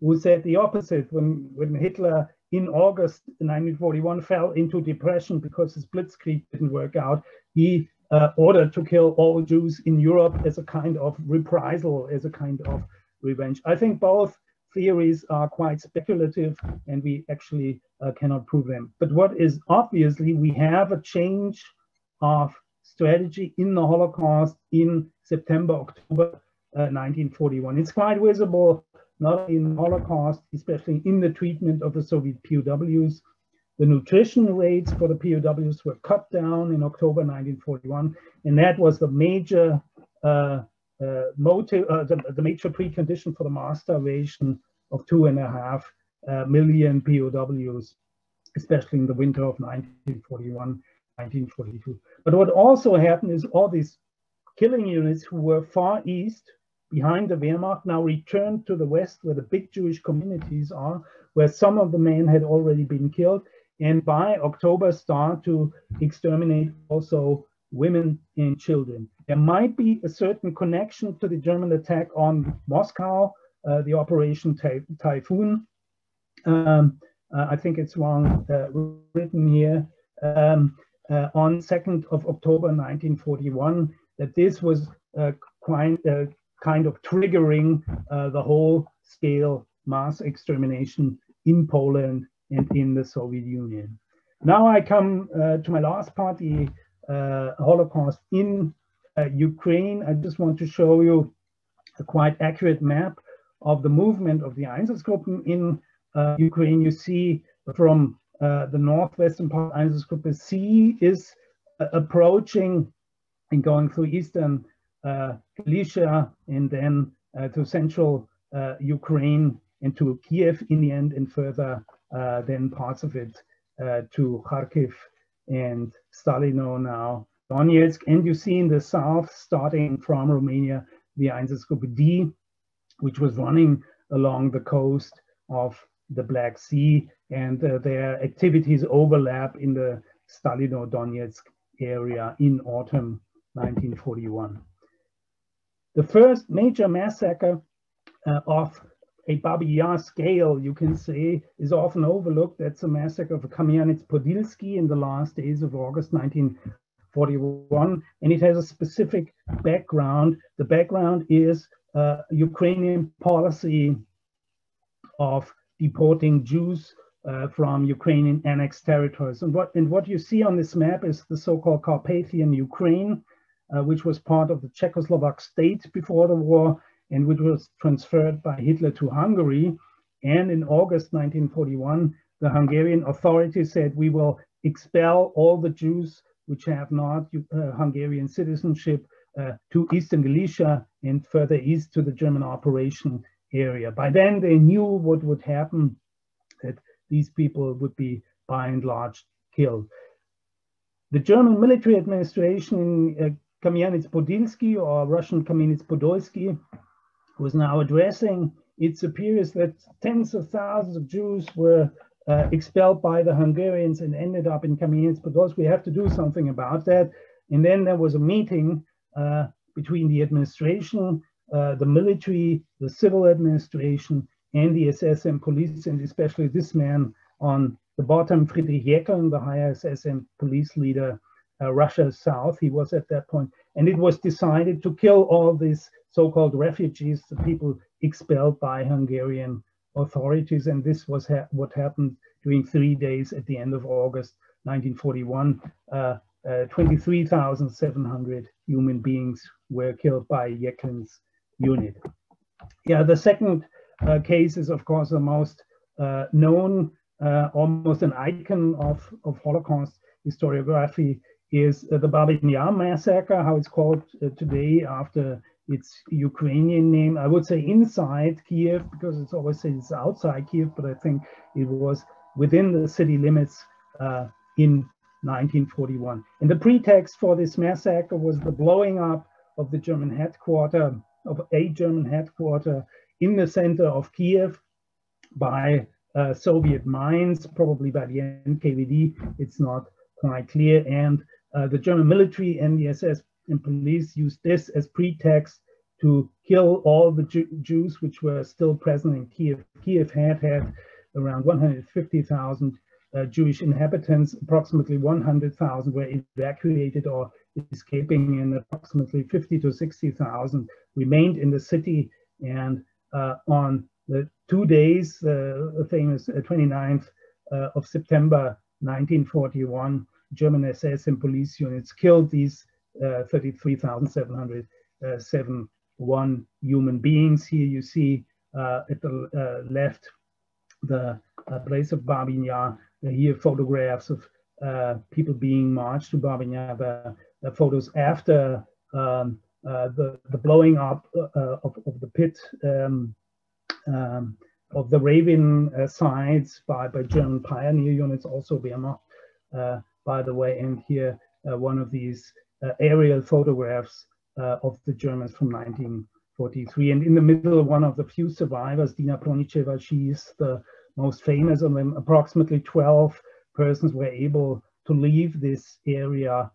who said the opposite. When Hitler in August 1941 fell into depression because his Blitzkrieg didn't work out, he ordered to kill all Jews in Europe as a kind of reprisal, as a kind of revenge. I think both theories are quite speculative and we actually cannot prove them. But what is obviously, we have a change of strategy in the Holocaust in September, October 1941. It's quite visible, not only in the Holocaust, especially in the treatment of the Soviet POWs. The nutrition rates for the POWs were cut down in October 1941, and that was the major motive, the major precondition for the mass starvation of 2.5 million POWs, especially in the winter of 1941, 1942. But what also happened is all these killing units who were far east behind the Wehrmacht now returned to the west, where the big Jewish communities are, where some of the men had already been killed, and by October start to exterminate also women and children. There might be a certain connection to the German attack on Moscow, the Operation Typhoon. I think it's wrong written here. On 2nd of October 1941, that this was kind of triggering the whole scale mass extermination in Poland and in the Soviet Union. Now I come to my last part, the Holocaust in Ukraine. I just want to show you a quite accurate map of the movement of the Einsatzgruppen in Ukraine. You see from the northwestern part, Einsatzgruppe C is approaching and going through eastern Galicia and then to central Ukraine and to Kiev in the end, and further then parts of it to Kharkiv and Stalino now, Donetsk. And you see in the south, starting from Romania, the Einsatzgruppe D, which was running along the coast of the Black Sea, and their activities overlap in the Stalino Donetsk area in autumn 1941. The first major massacre of a Babi Yar scale, you can say, is often overlooked. That's the massacre of Khmeimiy Podilski in the last days of August 1941, and it has a specific background. The background is Ukrainian policy of deporting Jews from Ukrainian annexed territories. And what you see on this map is the so-called Carpathian Ukraine, which was part of the Czechoslovak state before the war, and which was transferred by Hitler to Hungary. And in August 1941, the Hungarian authorities said, we will expel all the Jews which have not Hungarian citizenship to Eastern Galicia and further east to the German operation area. By then they knew what would happen, that these people would be by and large killed. The German military administration in Khmeimiy Podilski, or Russian Khmeimiy Podilski, was now addressing its superiors that tens of thousands of Jews were expelled by the Hungarians and ended up in Khmeimiy Podilski. We have to do something about that. And then there was a meeting between the administration, the military, the civil administration, and the SS and police, and especially this man on the bottom, Friedrich Jeckeln, the higher SS and police leader, Russia South, he was at that point. And it was decided to kill all these so-called refugees, the people expelled by Hungarian authorities. And this was what happened during 3 days at the end of August 1941. 23,700 human beings were killed by Jeckelin's unit. Yeah, the second case is, of course, the most known, almost an icon of Holocaust historiography, is the Babin Yar massacre, how it's called today after its Ukrainian name. I would say inside Kiev, because it's always said it's outside Kiev, but I think it was within the city limits in 1941. And the pretext for this massacre was the blowing up of the German headquarters, of a German headquarters in the center of Kiev by Soviet mines, probably by the NKVD. It's not quite clear. And the German military and the SS and police used this as pretext to kill all the Jews which were still present in Kiev. Kiev had around 150,000 Jewish inhabitants. Approximately 100,000 were evacuated or escaping, and approximately 50 to 60,000 remained in the city. And on the 2 days, the famous 29th of September 1941, German SS and police units killed these 33,771 human beings. Here you see at the left the place of Babin Yar. Here photographs of people being marched to Babin Yar. The photos after the blowing up of the pit of the Raven sides by German pioneer units, also Wehrmacht, by the way. And here one of these aerial photographs of the Germans from 1943. And in the middle, one of the few survivors, Dina Bronicheva, she is the most famous of them. Approximately 12 persons were able to leave this area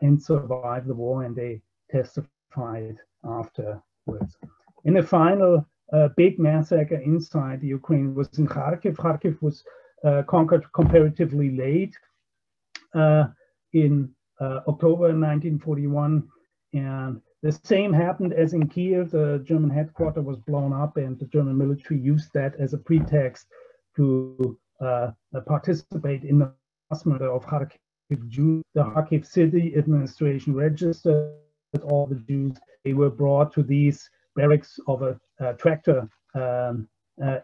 and survive the war, and they testified afterwards. And the final big massacre inside the Ukraine was in Kharkiv. Kharkiv was conquered comparatively late in October 1941, and the same happened as in Kiev. The German headquarters was blown up, and the German military used that as a pretext to participate in the mass murder of Kharkiv Jews. The Kharkiv city administration registered all the Jews. They were brought to these barracks of a tractor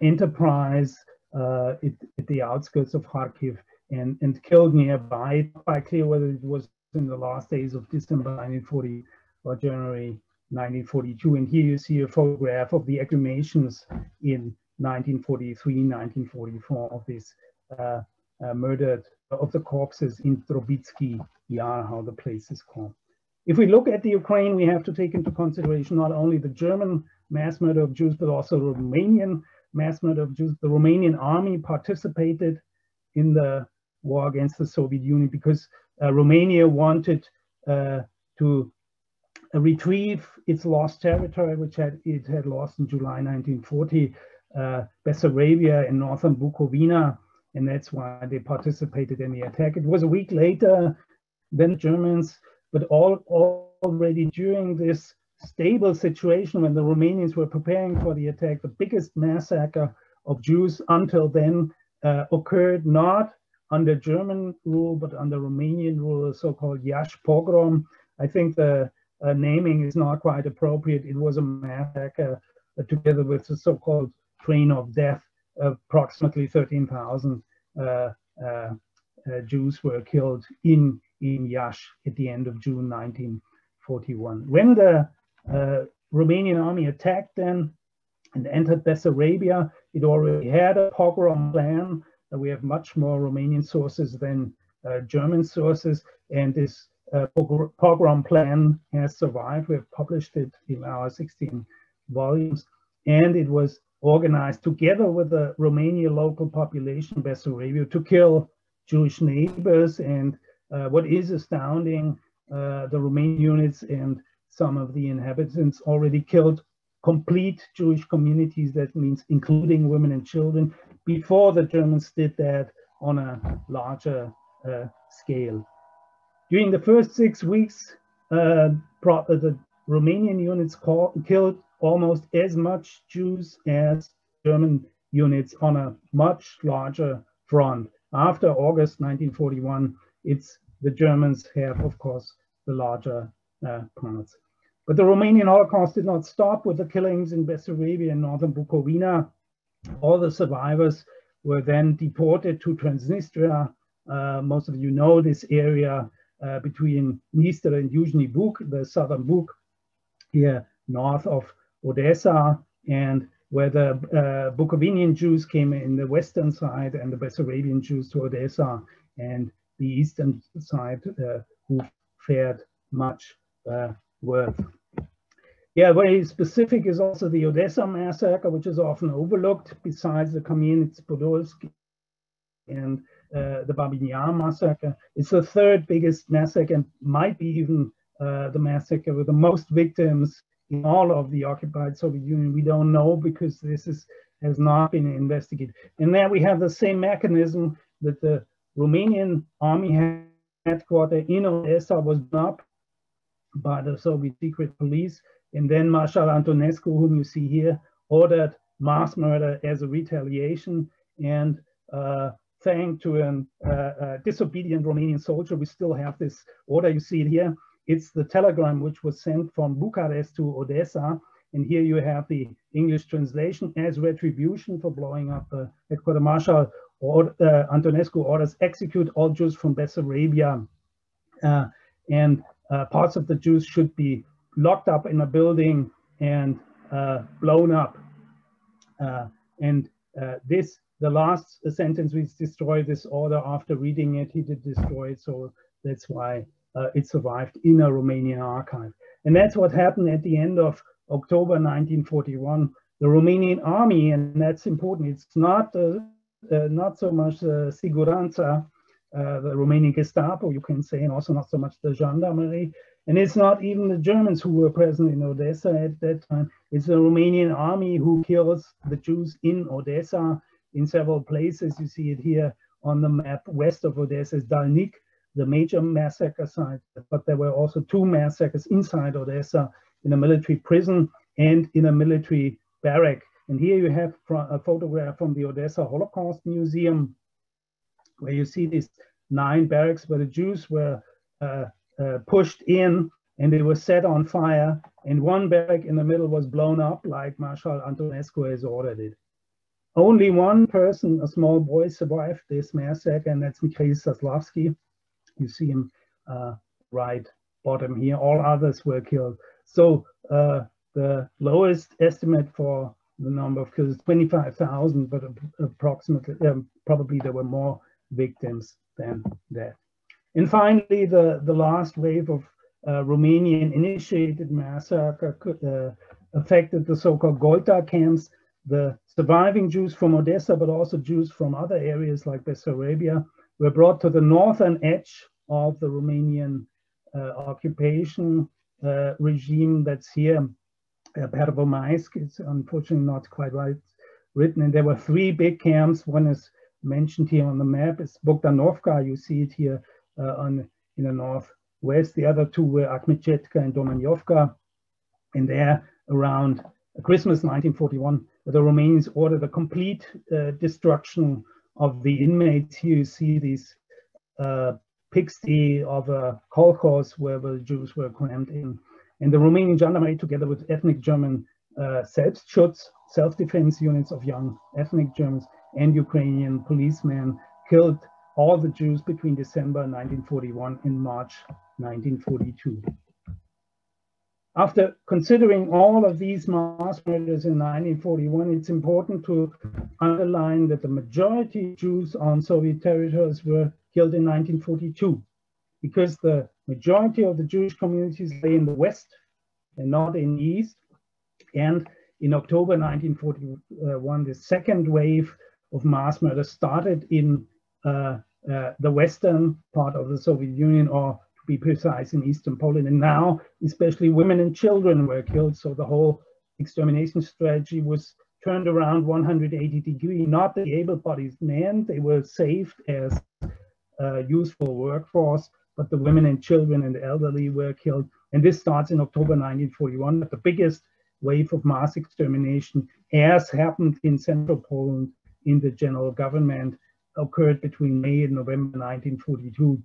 enterprise at the outskirts of Kharkiv and killed nearby. It's not quite clear whether it was in the last days of December 1940 or January 1942. And here you see a photograph of the exhumations in 1943, 1944 of this murdered, of the corpses in Trobitsky Yar, how the place is called. If we look at the Ukraine, we have to take into consideration not only the German mass murder of Jews, but also the Romanian mass murder of Jews. The Romanian army participated in the war against the Soviet Union because Romania wanted to retrieve its lost territory, which it had lost in July 1940, Bessarabia and northern Bukovina, and that's why they participated in the attack. It was a week later than the Germans, but already during this stable situation when the Romanians were preparing for the attack, the biggest massacre of Jews until then occurred not under German rule, but under Romanian rule, the so-called Iași pogrom. I think the naming is not quite appropriate. It was a massacre together with the so-called train of death. Approximately 13,000 Jews were killed in Iași at the end of June 1941. When the Romanian army attacked then and entered Bessarabia, it already had a pogrom plan. We have much more Romanian sources than German sources, and this pogrom plan has survived. We have published it in our 16 volumes, and it was organized together with the Romanian local population, Bessarabia, to kill Jewish neighbors. And what is astounding, the Romanian units and some of the inhabitants already killed complete Jewish communities. That means including women and children, before the Germans did that on a larger scale. During the first 6 weeks, the Romanian units killed almost as much Jews as German units on a much larger front. After August 1941, the Germans have, of course, the larger parts. But the Romanian Holocaust did not stop with the killings in Bessarabia and northern Bukovina. All the survivors were then deported to Transnistria. Most of you know this area between Dniester and Yuzhny Bug, the southern Bug, here north of Odessa, and where the Bukovinian Jews came in the western side and the Bessarabian Jews to Odessa, and the eastern side who fared much worse. Yeah, very specific is also the Odessa massacre, which is often overlooked, besides the Khmeimiy Podilski and the Khmeimiy massacre. It's the third biggest massacre, and might be even the massacre with the most victims in all of the occupied Soviet Union. We don't know, because this has not been investigated. And there we have the same mechanism, that the Romanian army headquarters in Odessa was blown up by the Soviet secret police. And then Marshal Antonescu, whom you see here, ordered mass murder as a retaliation. And thanks to a disobedient Romanian soldier, we still have this order. You see it here. It's the telegram which was sent from Bucharest to Odessa. And here you have the English translation: as retribution for blowing up the headquarters, Marshal Antonescu orders execute all Jews from Bessarabia. And parts of the Jews should be locked up in a building and blown up. The last sentence which destroyed this order, after reading it, he did destroy it. So that's why it survived in a Romanian archive. And that's what happened at the end of October 1941. The Romanian army, and that's important, it's not so much Siguranța, the Romanian Gestapo, you can say, and also not so much the gendarmerie. And it's not even the Germans who were present in Odessa at that time. It's the Romanian army who kills the Jews in Odessa in several places. You see it here on the map. West of Odessa is Dalnik, the major massacre site. But there were also 2 massacres inside Odessa, in a military prison and in a military barrack. And here you have a photograph from the Odessa Holocaust Museum, where you see these 9 barracks where the Jews were pushed in, and they were set on fire, and one barrack in the middle was blown up like Marshal Antonescu has ordered it. Only one person, a small boy, survived this massacre, and that's Mikhail Saslavsky. You see him right bottom here. All others were killed. So the lowest estimate for the number of kills is 25,000, but approximately, probably there were more victims than that. And finally, the last wave of Romanian-initiated massacre affected the so-called Goita camps. The surviving Jews from Odessa, but also Jews from other areas like Bessarabia, were brought to the northern edge of the Romanian occupation regime. That's here, Pervomaisk. It's unfortunately not quite right written. And there were 3 big camps. One is mentioned here on the map. It's Bogdanovka. You see it here in the northwest. The other 2 were Akhmechetka and Domanyovka. And there, around Christmas 1941, the Romanians ordered a complete destruction of the inmates. Here you see these pigsty of a kolkhoz where the Jews were crammed in. And the Romanian gendarmerie, together with ethnic German Selbstschutz, self-defense units of young ethnic Germans, and Ukrainian policemen, killed all the Jews between December 1941 and March 1942. After considering all of these mass murders in 1941, it's important to underline that the majority of Jews on Soviet territories were killed in 1942, because the majority of the Jewish communities lay in the West and not in the East. And in October 1941, the second wave of mass murder started in the western part of the Soviet Union, or to be precise, in eastern Poland. And now, especially women and children were killed. So the whole extermination strategy was turned around 180 degrees. Not the able-bodied men, they were saved as useful workforce, but the women and children and the elderly were killed. And this starts in October 1941, but the biggest wave of mass extermination, as happened in central Poland in the general government, occurred between May and November 1942,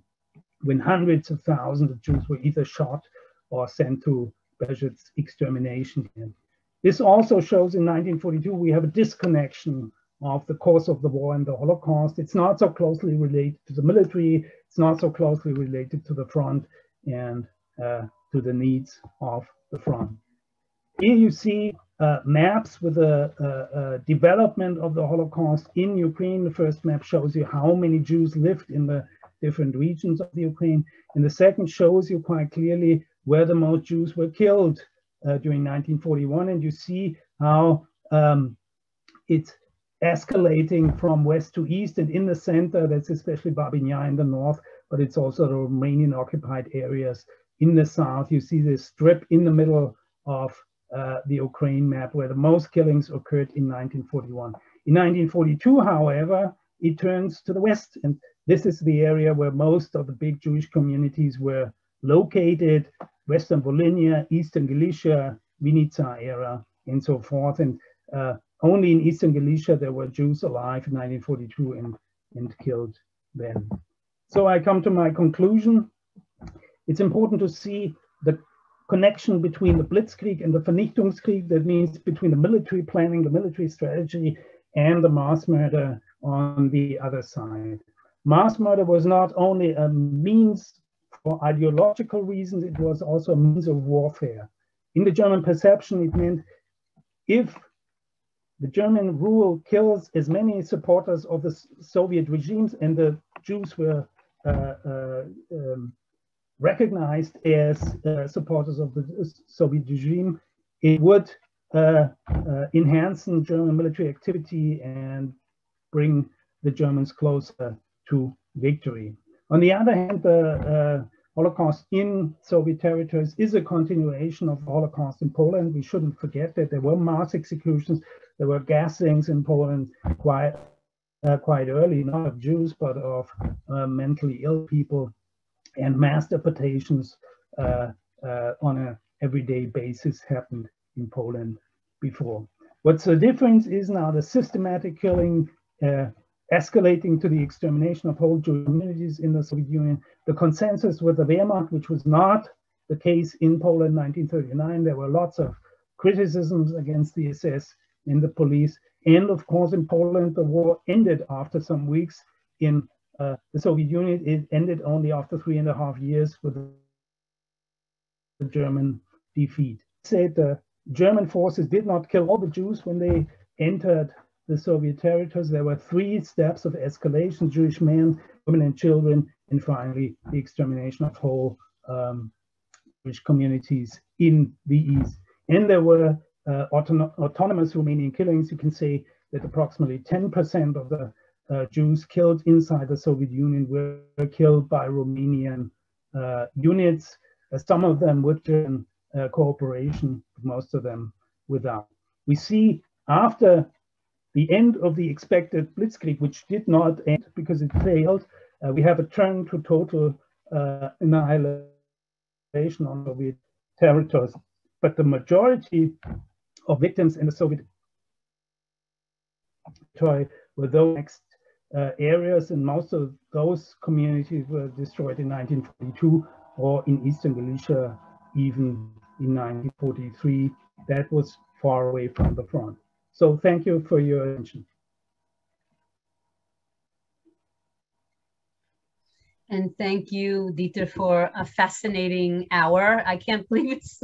when hundreds of thousands of Jews were either shot or sent to Auschwitz extermination camp. This also shows in 1942 we have a disconnection of the course of the war and the Holocaust. It's not so closely related to the military, it's not so closely related to the front and to the needs of the front. Here you see maps with the development of the Holocaust in Ukraine. The first map shows you how many Jews lived in the different regions of the Ukraine. And the second shows you quite clearly where the most Jews were killed during 1941. And you see how it's escalating from west to east, and in the center, that's especially Babinja in the north, but it's also the Romanian occupied areas in the south. You see this strip in the middle of the Ukraine map where the most killings occurred in 1941. In 1942, however, it turns to the west, and this is the area where most of the big Jewish communities were located: Western Volhynia, Eastern Galicia, Vinica area, and so forth. And only in Eastern Galicia there were Jews alive in 1942 and killed then. So I come to my conclusion. It's important to see the connection between the Blitzkrieg and the Vernichtungskrieg. That means between the military planning, the military strategy, and the mass murder on the other side. Mass murder was not only a means for ideological reasons, it was also a means of warfare. In the German perception, it meant if the German rule kills as many supporters of the Soviet regimes, and the Jews were recognized as supporters of the Soviet regime, it would enhance German military activity and bring the Germans closer to victory. On the other hand, the Holocaust in Soviet territories is a continuation of the Holocaust in Poland. We shouldn't forget that there were mass executions, there were gassings in Poland quite early, not of Jews, but of mentally ill people, and mass deportations on an everyday basis happened in Poland before. What's the difference is now the systematic killing escalating to the extermination of whole Jewish communities in the Soviet Union, the consensus with the Wehrmacht, which was not the case in Poland in 1939. There were lots of criticisms against the SS and the police. And of course, in Poland, the war ended after some weeks. In the Soviet Union, it ended only after 3.5 years with the German defeat. Said the German forces did not kill all the Jews when they entered the Soviet territories. There were 3 steps of escalation: Jewish men, women and children, and finally the extermination of whole Jewish communities in the East. And there were autonomous Romanian killings. You can say that approximately 10% of the Jews killed inside the Soviet Union were killed by Romanian units, some of them with German cooperation, most of them without. We see after the end of the expected Blitzkrieg, which did not end because it failed, we have a turn to total annihilation on Soviet territories. But the majority of victims in the Soviet territory were those next areas, and most of those communities were destroyed in 1942, or in Eastern Galicia even in 1943. That was far away from the front. So thank you for your attention. And thank you, Dieter, for a fascinating hour. I can't believe it's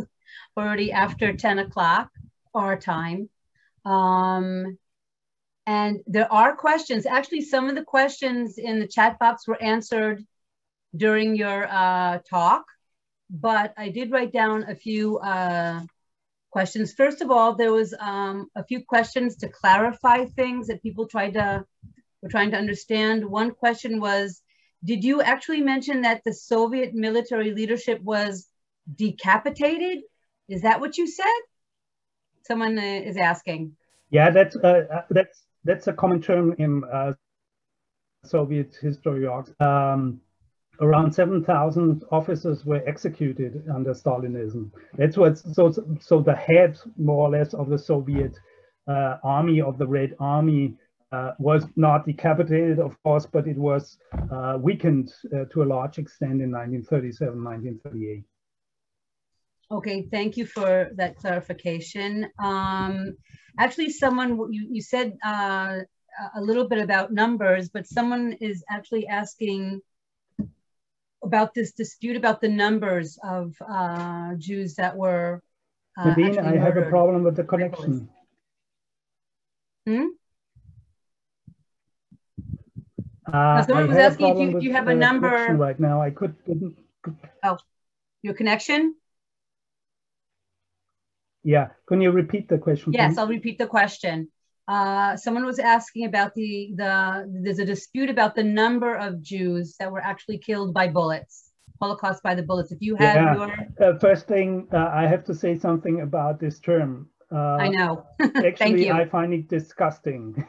already after 10 o'clock our time. And there are questions. Actually, some of the questions in the chat box were answered during your talk, but I did write down a few questions. First of all, there was a few questions to clarify things that people were trying to understand. One question was, did you actually mention that the Soviet military leadership was decapitated? Is that what you said? Someone is asking. Yeah, that's a common term in Soviet history. Around 7,000 officers were executed under Stalinism. That's what. So the head, more or less, of the Soviet army, of the Red Army, was not decapitated, of course, but it was weakened to a large extent in 1937, 1938. Okay, thank you for that clarification. Actually, you said a little bit about numbers, but someone is actually asking about this dispute about the numbers of Jews that were Nadine, I have a problem with the connection. Someone was asking if you have a number right now. I couldn't. Oh, your connection? Yeah, can you repeat the question? Yes, please? I'll repeat the question. Someone was asking about there's a dispute about the number of Jews that were actually killed by bullets, Holocaust by the bullets. If you have your... First thing, I have to say something about this term. I know. Actually, Thank you. I find it disgusting.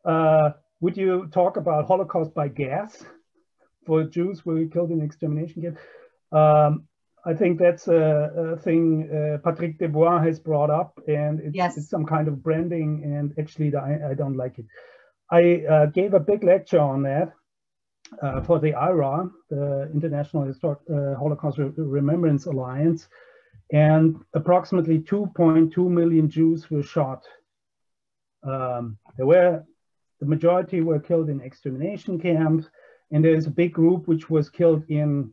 Would you talk about Holocaust by gas for Jews who were killed in extermination camps? I think that's a thing Patrick Debois has brought up, and it's some kind of branding, and actually I don't like it. I gave a big lecture on that for the IRA, the International Holocaust Remembrance Alliance, and approximately 2.2 million Jews were shot. The majority were killed in extermination camps, and there's a big group which was killed in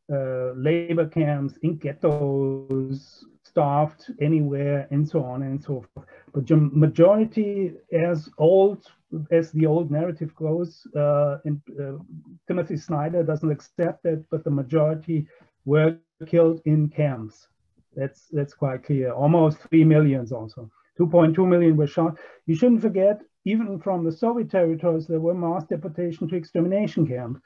labor camps, in ghettos, starved anywhere, and so on and so forth. But the majority, as the old narrative goes, and Timothy Snyder doesn't accept that, but the majority were killed in camps. That's quite clear. Almost 3 million also. 2.2 million were shot. You shouldn't forget, even from the Soviet territories, there were mass deportation to extermination camps.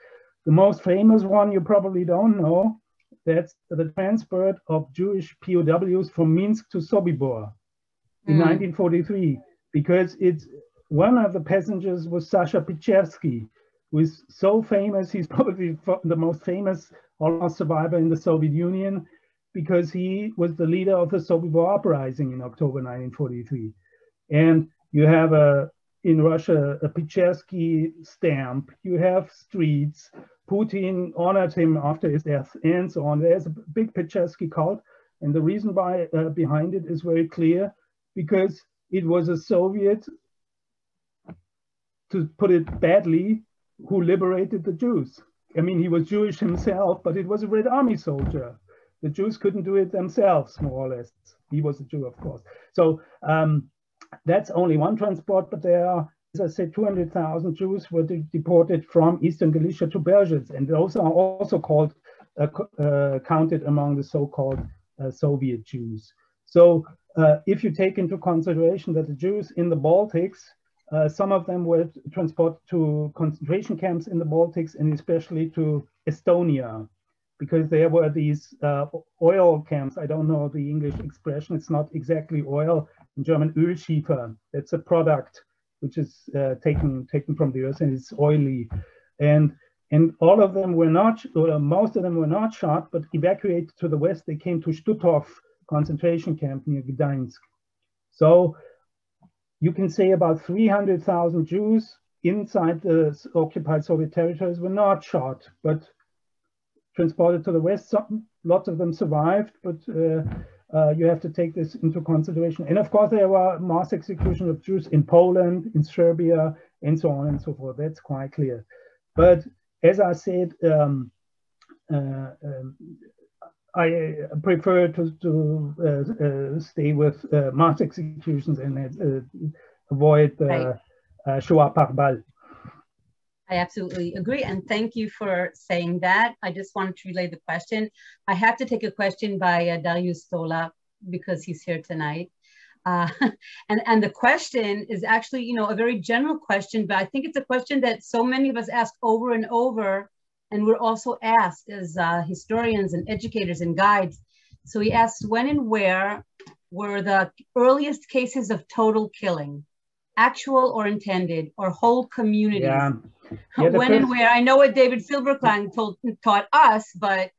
The most famous one you probably don't know, that's the transport of Jewish POWs from Minsk to Sobibor in 1943, because one of the passengers was Sasha Pichevsky, who is so famous. He's probably the most famous Holocaust survivor in the Soviet Union, because he was the leader of the Sobibor uprising in October 1943. And you have in Russia a Pichevsky stamp, you have streets. Putin honored him after his death, and so on. There's a big Pichevsky cult, and the reason behind it is very clear, because it was a Soviet, to put it badly, who liberated the Jews. I mean, he was Jewish himself, but it was a Red Army soldier. The Jews couldn't do it themselves, more or less. He was a Jew, of course. So that's only one transport, but there are, as I said, 200,000 Jews were deported from Eastern Galicia to Belzec, and those are also called, counted among the so-called Soviet Jews. So if you take into consideration that the Jews in the Baltics, some of them were transported to concentration camps in the Baltics, and especially to Estonia, because there were these oil camps. I don't know the English expression. It's not exactly oil. In German, Ölschiefer. That's a product which is taken from the earth, and it's oily. And all of them were not, or most of them were not shot, but evacuated to the west. They came to Stutthof concentration camp near Gdańsk. So you can say about 300,000 Jews inside the occupied Soviet territories were not shot, but transported to the west. Lots of them survived, but you have to take this into consideration. And of course, there were mass executions of Jews in Poland, in Serbia, and so on and so forth. That's quite clear. But as I said, I prefer to stay with mass executions and avoid Shoah par balle. I absolutely agree, and thank you for saying that. I just wanted to relay the question. I have to take a question by Darius Stola, because he's here tonight. Uh, and the question is actually, you know, a very general question, but I think it's a question that so many of us ask over and over, and we're also asked as historians and educators and guides. So he asks, when and where were the earliest cases of total killing, actual or intended, or whole communities? Yeah. When and where? I know what David Silberklein taught us, but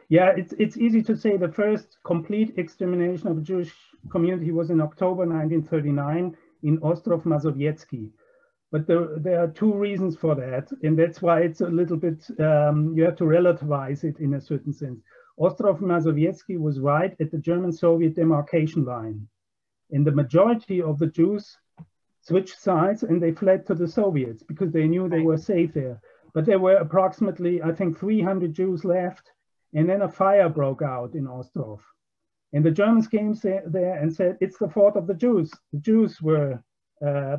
it's easy to say the first complete extermination of the Jewish community was in October 1939 in Ostrov Mazowiecki. But there are two reasons for that, and that's why it's a little bit, you have to relativize it in a certain sense. Ostrov Mazowiecki was right at the German-Soviet demarcation line, and the majority of the Jews switched sides and they fled to the Soviets because they knew they were safe there. But there were approximately, I think, 300 Jews left, and then a fire broke out in Ostrov. And the Germans came there and said, it's the fault of the Jews. The Jews were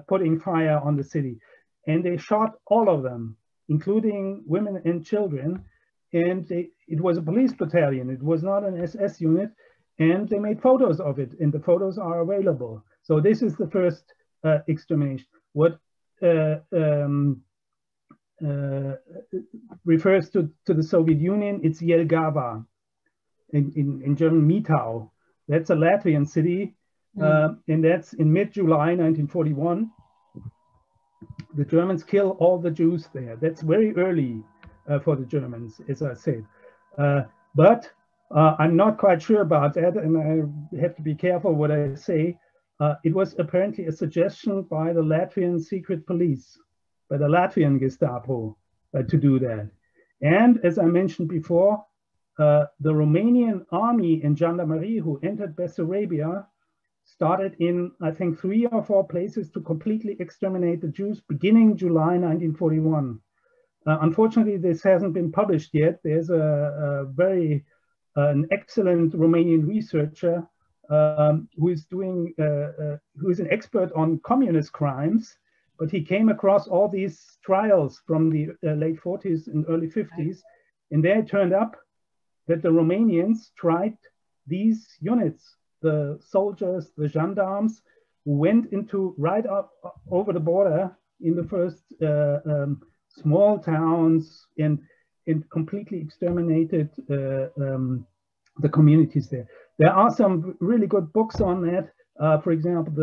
putting fire on the city. And they shot all of them, including women and children. And it was a police battalion. It was not an SS unit. And they made photos of it, and the photos are available. So this is the first extermination. What refers to the Soviet Union, it's Jelgava, in German Mitau. That's a Latvian city, and that's in mid-July 1941. The Germans kill all the Jews there. That's very early for the Germans, as I said. But I'm not quite sure about that, and I have to be careful what I say. It was apparently a suggestion by the Latvian secret police, by the Latvian Gestapo, to do that. And as I mentioned before, the Romanian army and gendarmerie who entered Bessarabia started in, I think, 3 or 4 places to completely exterminate the Jews beginning July 1941. Unfortunately, this hasn't been published yet. There's an excellent Romanian researcher who is an expert on communist crimes, but he came across all these trials from the late 40s and early 50s, and there it turned up that the Romanians tried these units, the soldiers, the gendarmes, who went into right up over the border in the first small towns and completely exterminated the communities there. There are some really good books on that. For example,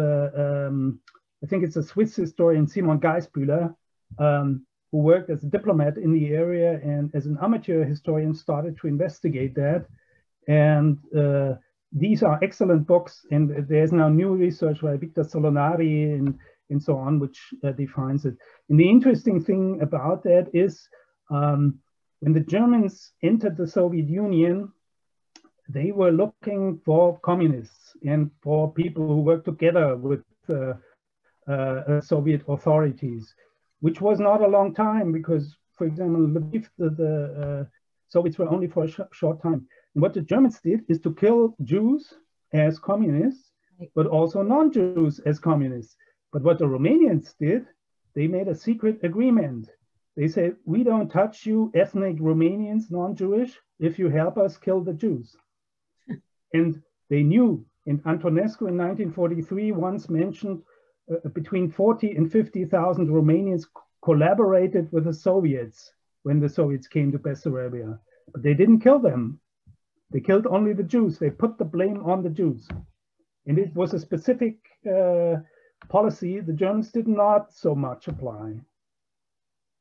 I think it's a Swiss historian, Simon Geisbühler, who worked as a diplomat in the area and as an amateur historian started to investigate that. And these are excellent books. And there's now new research by Victor Solonari and so on, which defines it. And the interesting thing about that is when the Germans entered the Soviet Union, they were looking for communists and for people who worked together with Soviet authorities, which was not a long time because, for example, Lviv, the Soviets were only for a short time. And what the Germans did is to kill Jews as communists, but also non-Jews as communists. But what the Romanians did, they made a secret agreement. They said, we don't touch you ethnic Romanians, non-Jewish, if you help us kill the Jews. And they knew, and Antonescu in 1943 once mentioned between 40 and 50,000 Romanians collaborated with the Soviets when the Soviets came to Bessarabia. But they didn't kill them. They killed only the Jews. They put the blame on the Jews. And it was a specific policy the Germans did not so much apply.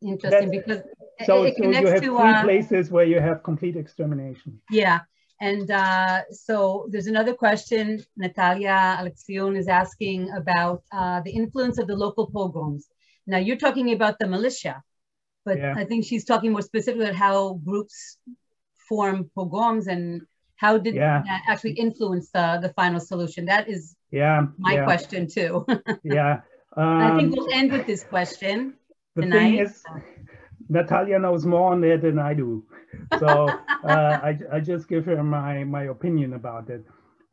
Interesting, because so it you have to, 3 places where you have complete extermination. Yeah. And so there's another question. Natalia Alexion is asking about the influence of the local pogroms. Now you're talking about the militia, but yeah. I think she's talking more specifically about how groups form pogroms and how did that actually influence the final solution. That is my question too. I think we'll end with this question tonight. Thing is, Natalia knows more on that than I do. So I just give her my opinion about it.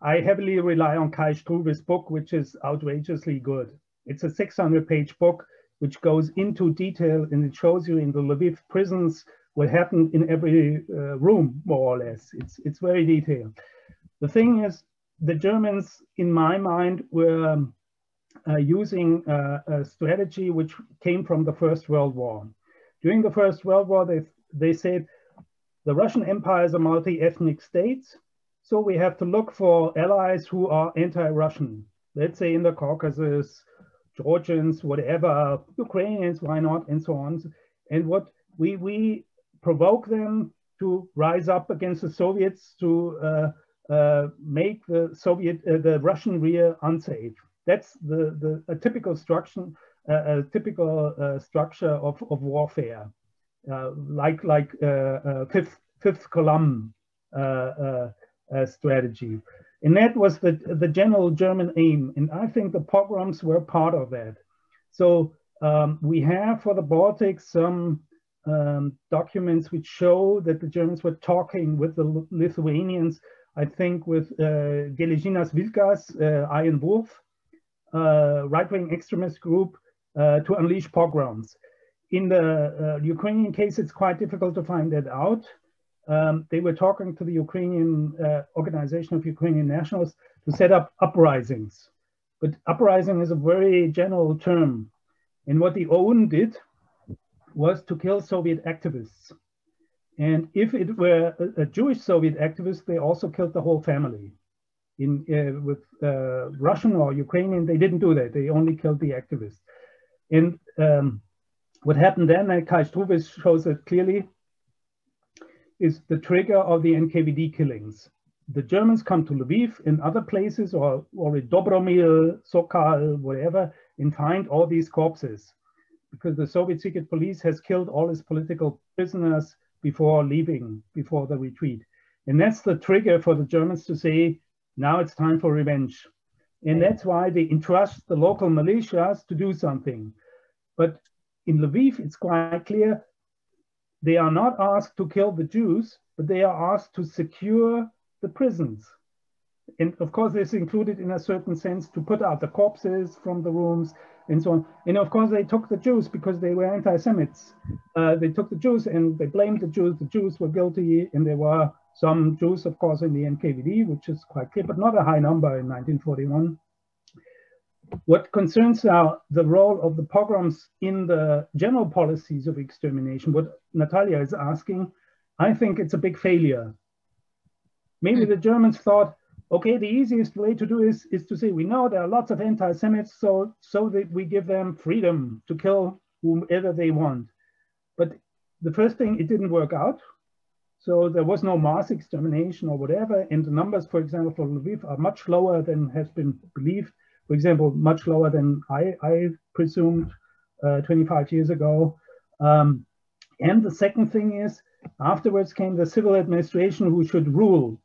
I heavily rely on Kai Struve's book, which is outrageously good. It's a 600-page book, which goes into detail, and it shows you in the Lviv prisons what happened in every room, more or less. It's very detailed. The thing is, the Germans, in my mind, were using a strategy which came from the First World War. During the First World War, they said the Russian Empire is a multi-ethnic state, so we have to look for allies who are anti-Russian. Let's say in the Caucasus, Georgians, whatever, Ukrainians, why not, and so on. And what we provoke them to rise up against the Soviets to make the Russian rear unsafe. That's a typical structure, structure of warfare, like fifth column strategy. And that was the general German aim. And I think the pogroms were part of that. So we have for the Baltics some documents which show that the Germans were talking with the Lithuanians, I think with Geležinas Vilkas, Iron Wolf, right-wing extremist group to unleash pogroms. In the Ukrainian case, it's quite difficult to find that out. They were talking to the Ukrainian Organization of Ukrainian Nationals to set up uprisings. But uprising is a very general term. And what the OUN did was to kill Soviet activists. And if it were a Jewish Soviet activist, they also killed the whole family. With Russian or Ukrainian, they didn't do that. They only killed the activists. And what happened then, Kai Struwes shows it clearly, is the trigger of the NKVD killings. The Germans come to Lviv and other places, or in Dobromir, Sokal, whatever, and find all these corpses, because the Soviet secret police has killed all its political prisoners before leaving, before the retreat. And that's the trigger for the Germans to say, now it's time for revenge. And that's why they entrust the local militias to do something. But in Lviv, it's quite clear, they are not asked to kill the Jews, but they are asked to secure the prisons. And of course, this included in a certain sense to put out the corpses from the rooms and so on. And of course, they took the Jews because they were anti-Semites. They took the Jews and they blamed the Jews. The Jews were guilty, and there were some Jews, of course, in the NKVD, which is quite clear, but not a high number in 1941. What concerns now the role of the pogroms in the general policies of extermination, what Natalia is asking, I think it's a big failure. Maybe the Germans thought, okay, the easiest way to do is to say, we know there are lots of anti-Semites, so that we give them freedom to kill whomever they want. But the first thing, it didn't work out. So there was no mass extermination or whatever. And the numbers, for example, for Lviv are much lower than has been believed. For example, much lower than I presumed 25 years ago. And the second thing is, afterwards came the civil administration who should rule.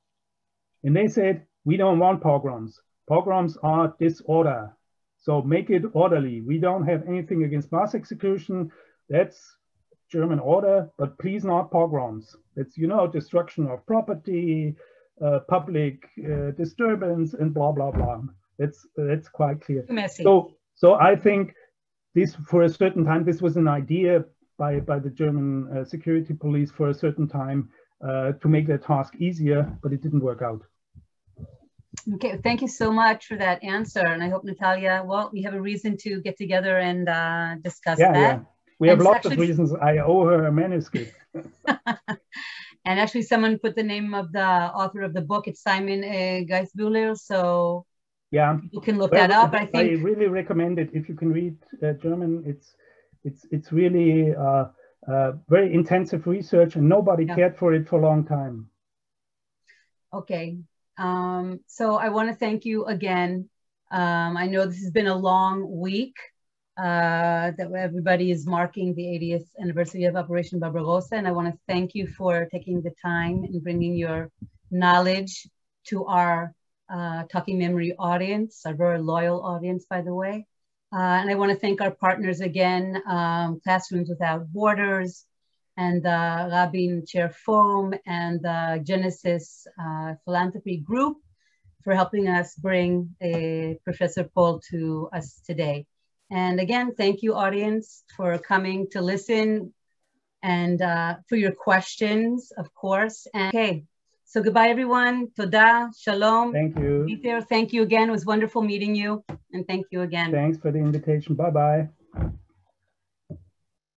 And they said, we don't want pogroms. Pogroms are disorder. So make it orderly. We don't have anything against mass execution. That's German order, but please not pogroms. It's, destruction of property, public disturbance, and blah, blah, blah. That's quite clear. Messy. So I think this, for a certain time, this was an idea by the German security police for a certain time to make their task easier, but it didn't work out. Okay, thank you so much for that answer. And I hope, Natalia, well, we have a reason to get together and discuss that. Yeah. We have lots of reasons. I owe her a manuscript. And actually, someone put the name of the author of the book. It's Simon Geisbühler. So yeah, you can look that up. I really recommend it. If you can read German, it's really very intensive research, and nobody cared for it for a long time. Okay. So I want to thank you again. I know this has been a long week that everybody is marking the 80th anniversary of Operation Barbarossa, and I want to thank you for taking the time and bringing your knowledge to our Talking Memory audience, our very loyal audience, by the way. And I want to thank our partners again, Classrooms Without Borders, and the Rabin Chair Forum, and the Genesis Philanthropy Group for helping us bring Professor Pohl to us today. And again, thank you, audience, for coming to listen and for your questions, of course. And, okay, So goodbye, everyone. Toda, shalom. Thank you. Peter, thank you again. It was wonderful meeting you. And thank you again. Thanks for the invitation. Bye-bye.